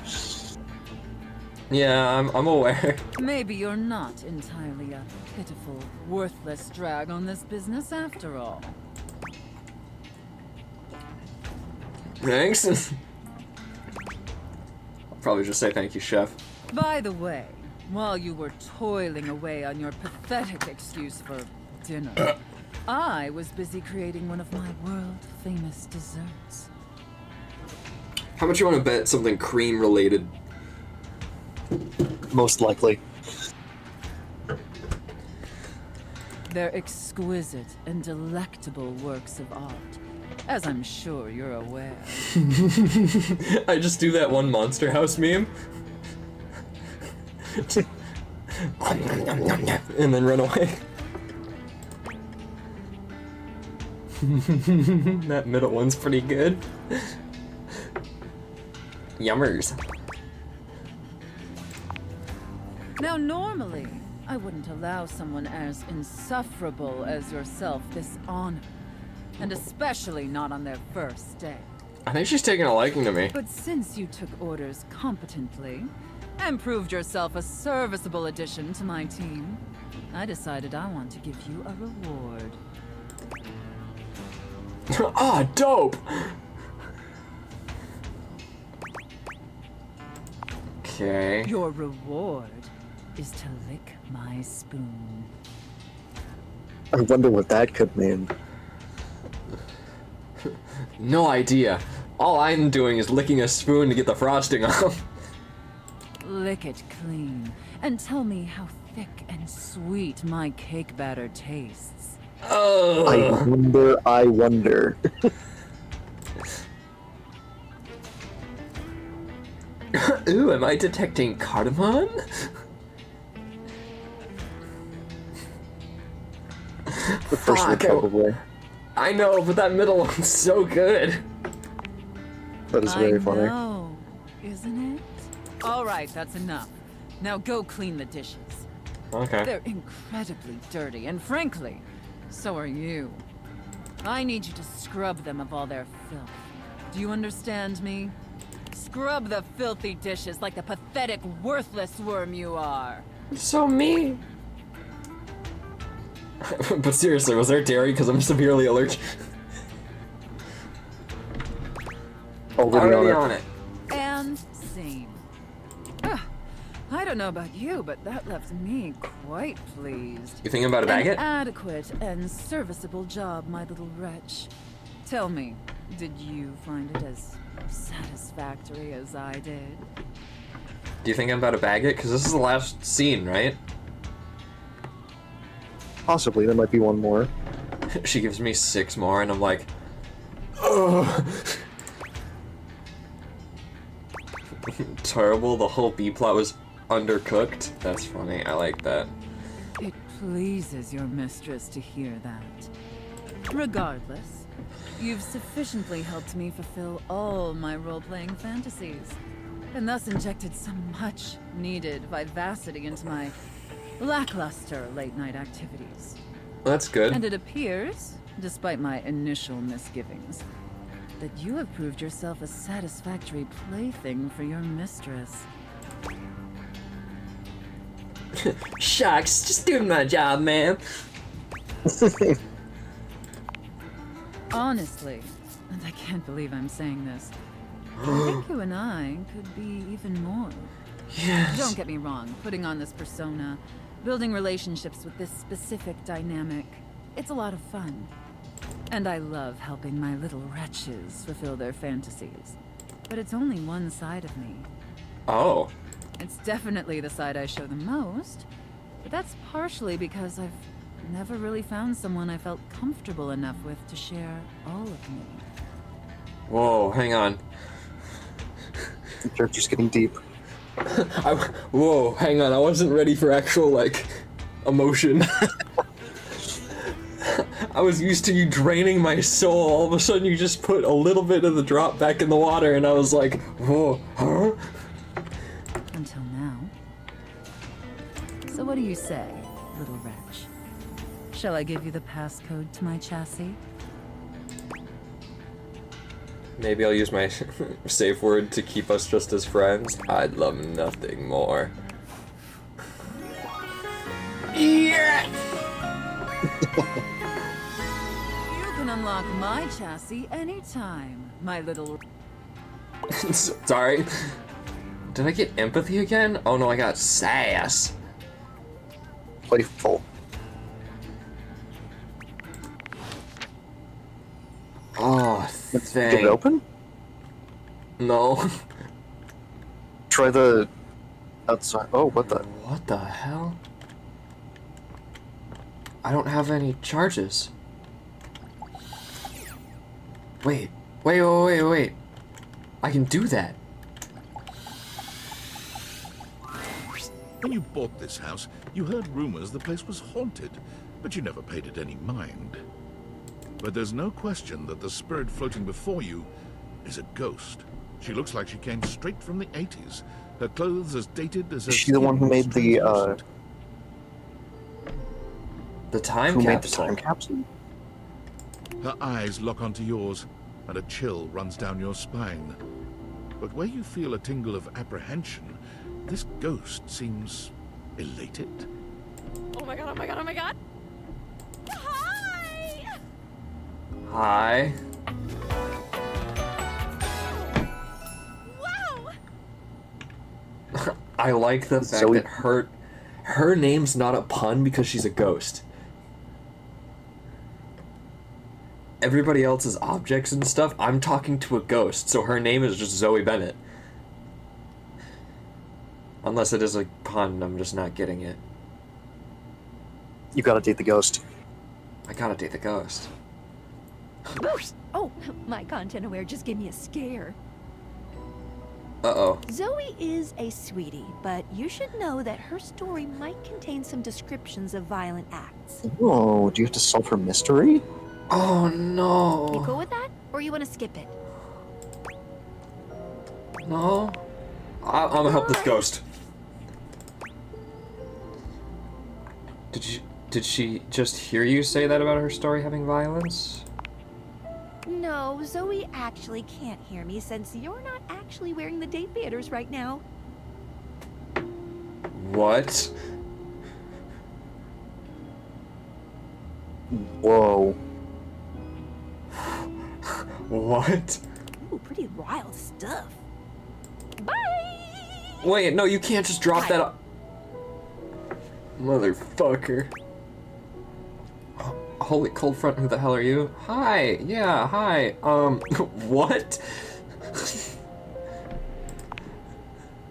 Yeah, I'm aware. Maybe you're not entirely a pitiful, worthless drag on this business after all. Thanks. I'll probably just say thank you, chef. By the way, while you were toiling away on your pathetic excuse for dinner, I was busy creating one of my world-famous desserts. How much you want to bet something cream related? Most likely. They're exquisite and delectable works of art, as I'm sure you're aware. I just do that one Monster House meme. And then run away. That middle one's pretty good. Yummers. Now, normally, I wouldn't allow someone as insufferable as yourself this honor, and especially not on their first day. I think she's taking a liking to me. But since you took orders competently, and proved yourself a serviceable addition to my team, I decided I want to give you a reward. Ah, dope! Okay. Your reward is to lick my spoon. I wonder what that could mean. No idea. All I'm doing is licking a spoon to get the frosting off. Lick it clean, and tell me how thick and sweet my cake batter tastes. Oh. I wonder. Ooh, am I detecting cardamom? The first one, probably. I know, but that middle one's so good. That is very funny. I know, isn't it? All right, that's enough. Now go clean the dishes. Okay. They're incredibly dirty, and frankly, so are you. I need you to scrub them of all their filth. Do you understand me? Scrub the filthy dishes like the pathetic, worthless worm you are. So mean. But seriously, was there dairy? Because I'm severely allergic. Already on it. And scene. I don't know about you, but that left me quite pleased. You thinking about a An baguette? adequate and serviceable job, my little wretch. Tell me, did you find it as satisfactory as I did? Do you think I'm about a baguette? Because this is the last scene, right? Possibly, there might be one more. She gives me 6 more, and I'm like, oh. Terrible. The whole B plot was undercooked. That's funny. I like that. It pleases your mistress to hear that. Regardless, you've sufficiently helped me fulfill all my role-playing fantasies, and thus injected some much-needed vivacity into my lackluster late-night activities. That's good. And it appears, despite my initial misgivings, that you have proved yourself a satisfactory plaything for your mistress. Shucks, just doing my job, man. Honestly, and I can't believe I'm saying this, I think you and I could be even more. Yes. Don't get me wrong, putting on this persona, building relationships with this specific dynamic, it's a lot of fun. And I love helping my little wretches fulfill their fantasies. But it's only one side of me. Oh. It's definitely the side I show the most, but that's partially because I've never really found someone I felt comfortable enough with to share all of me. Whoa, hang on. The character's getting deep. Whoa, hang on. I wasn't ready for actual, like, emotion. I was used to you draining my soul. All of a sudden, you just put a little bit of the drop back in the water, and I was like, whoa, huh? Until now. So what do you say, little wretch? Shall I give you the passcode to my chassis? Maybe I'll use my safe word to keep us just as friends. I'd love nothing more. Yeah! You can unlock my chassis anytime, my little... Sorry. Did I get empathy again? Oh no, I got sass. Playful. Oh, Get thank... it open? No. Try the outside. Oh, what the? What the hell? I don't have any charges. Wait. Wait. I can do that. When you bought this house, you heard rumors the place was haunted, but you never paid it any mind. But there's no question that the spirit floating before you is a ghost. She looks like she came straight from the 80s. Her clothes as dated as her Is she the one who made the time capsule? made the time capsule? Her eyes lock onto yours, and a chill runs down your spine. But where you feel a tingle of apprehension, this ghost seems elated. Oh my god, oh my god, oh my god! Hi! Hi. Wow! I like the fact Zoe- that her name's not a pun because she's a ghost. Everybody else's objects and stuff, I'm talking to a ghost, so her name is just Zoe Bennett. Unless it is a pun, I'm just not getting it. You gotta date the ghost. I gotta date the ghost. Oh, my content aware just gave me a scare. Uh-oh. Zoe is a sweetie, but you should know that her story might contain some descriptions of violent acts. Oh, do you have to solve her mystery? Oh no. You cool with that? Or you want to skip it? No. I'm gonna help this ghost. Did she just hear you say that about her story having violence? No, Zoe actually can't hear me since you're not actually wearing the date theaters right now. What? Whoa. What? Ooh, pretty wild stuff. Wait, no, you can't just drop that. Motherfucker. Holy cold front, who the hell are you? Hi, yeah, hi. What?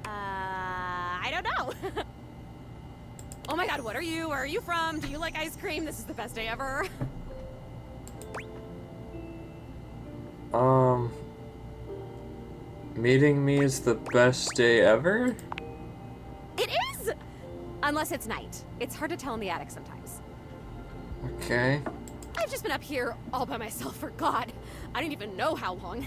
I don't know. Oh my god, what are you? Where are you from? Do you like ice cream? This is the best day ever. Meeting me is the best day ever? It is! Unless it's night. It's hard to tell in the attic sometimes. Okay. I've just been up here all by myself for God. I don't even know how long.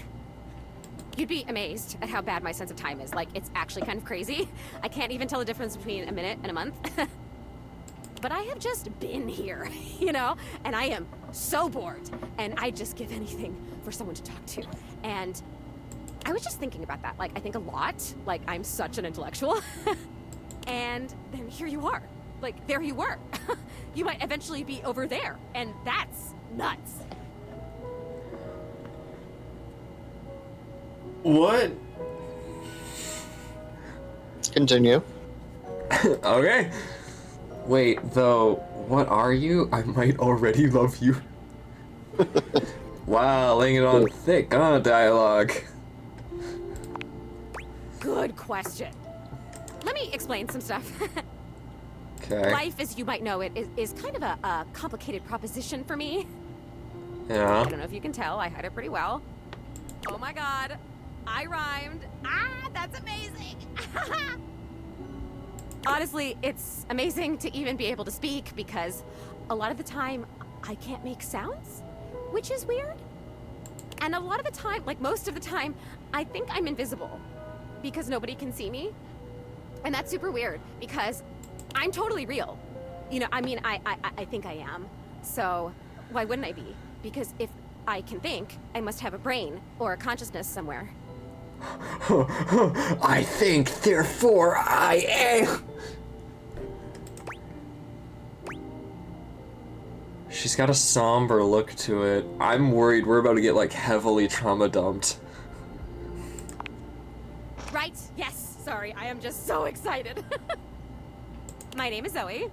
You'd be amazed at how bad my sense of time is. Like, it's actually kind of crazy. I can't even tell the difference between a minute and a month. But I have just been here, you know? And I am so bored. And I'd just give anything for someone to talk to. And I was just thinking about that. Like, I think a lot. Like, I'm such an intellectual. And then here you are. Like, there you were. You might eventually be over there. And that's nuts. What? Continue. Okay. Wait, though, what are you? I might already love you. Wow, laying it on thick, huh, dialogue. Good question. Let me explain some stuff. Okay. Life, as you might know it, is kind of a complicated proposition for me. Yeah. I don't know if you can tell, I hide it pretty well. Oh my god, I rhymed. Ah, that's amazing. Honestly, it's amazing to even be able to speak because a lot of the time I can't make sounds, which is weird. And a lot of the time, like most of the time, I think I'm invisible because nobody can see me. And that's super weird because I'm totally real. You know, I mean, I think I am. So why wouldn't I be? Because if I can think, I must have a brain or a consciousness somewhere. I think, therefore I am. She's got a somber look to it. I'm worried we're about to get like heavily trauma dumped. Right, yes, sorry, I am just so excited. My name is Zoe.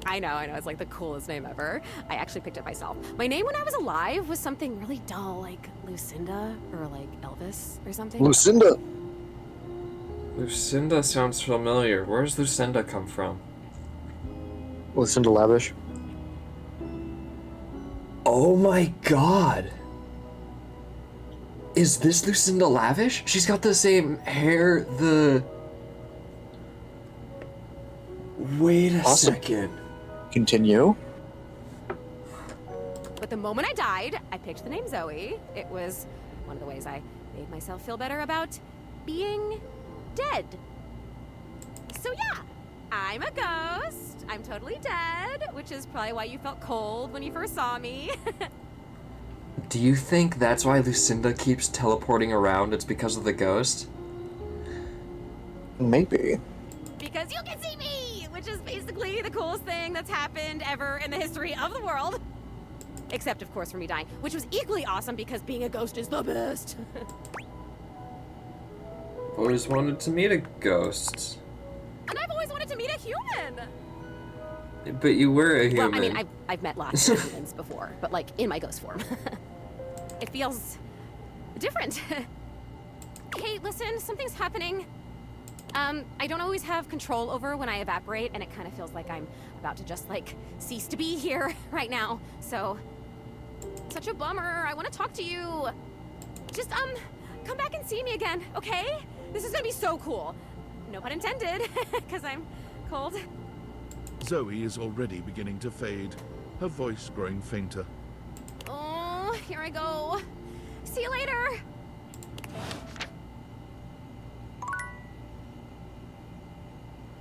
I know, it's like the coolest name ever. I actually picked it myself. My name when I was alive was something really dull, like Lucinda, or like Elvis, or something. Lucinda! Lucinda sounds familiar. Where does Lucinda come from? Lucinda Lavish. Oh my god! Is this Lucinda Lavish? She's got the same hair, Wait a second. Continue. But the moment I died, I picked the name Zoe. It was one of the ways I made myself feel better about being dead. So yeah, I'm a ghost. I'm totally dead, which is probably why you felt cold when you first saw me. Do you think that's why Lucinda keeps teleporting around? It's because of the ghost? Maybe. Because you can see me, which is basically the coolest thing that's happened ever in the history of the world. Except, of course, for me dying, which was equally awesome because being a ghost is the best. Always wanted to meet a ghost. And I've always wanted to meet a human. But you were a human. Well, I mean, I've met lots of humans before, but like in my ghost form. It feels different. Hey, listen, something's happening. I don't always have control over when I evaporate, and it kind of feels like I'm about to just like cease to be here right now. So, such a bummer. I want to talk to you. Just come back and see me again, okay? This is gonna be so cool. No pun intended, because I'm cold. Zoe is already beginning to fade, her voice growing fainter. Oh, here I go. See you later.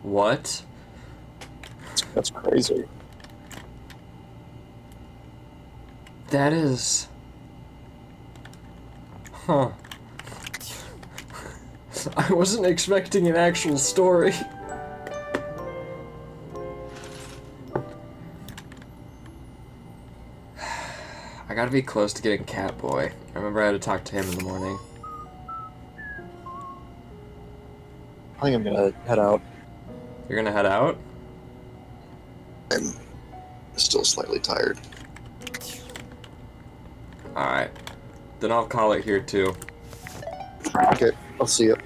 What? That's crazy. That is... Huh. I wasn't expecting an actual story. I gotta be close to getting Catboy. I remember I had to talk to him in the morning. I think I'm gonna head out. You're gonna head out? I'm still slightly tired. Alright. Then I'll call it here too. Okay, I'll see you.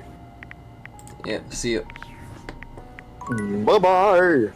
Yeah, see you. Bye-bye!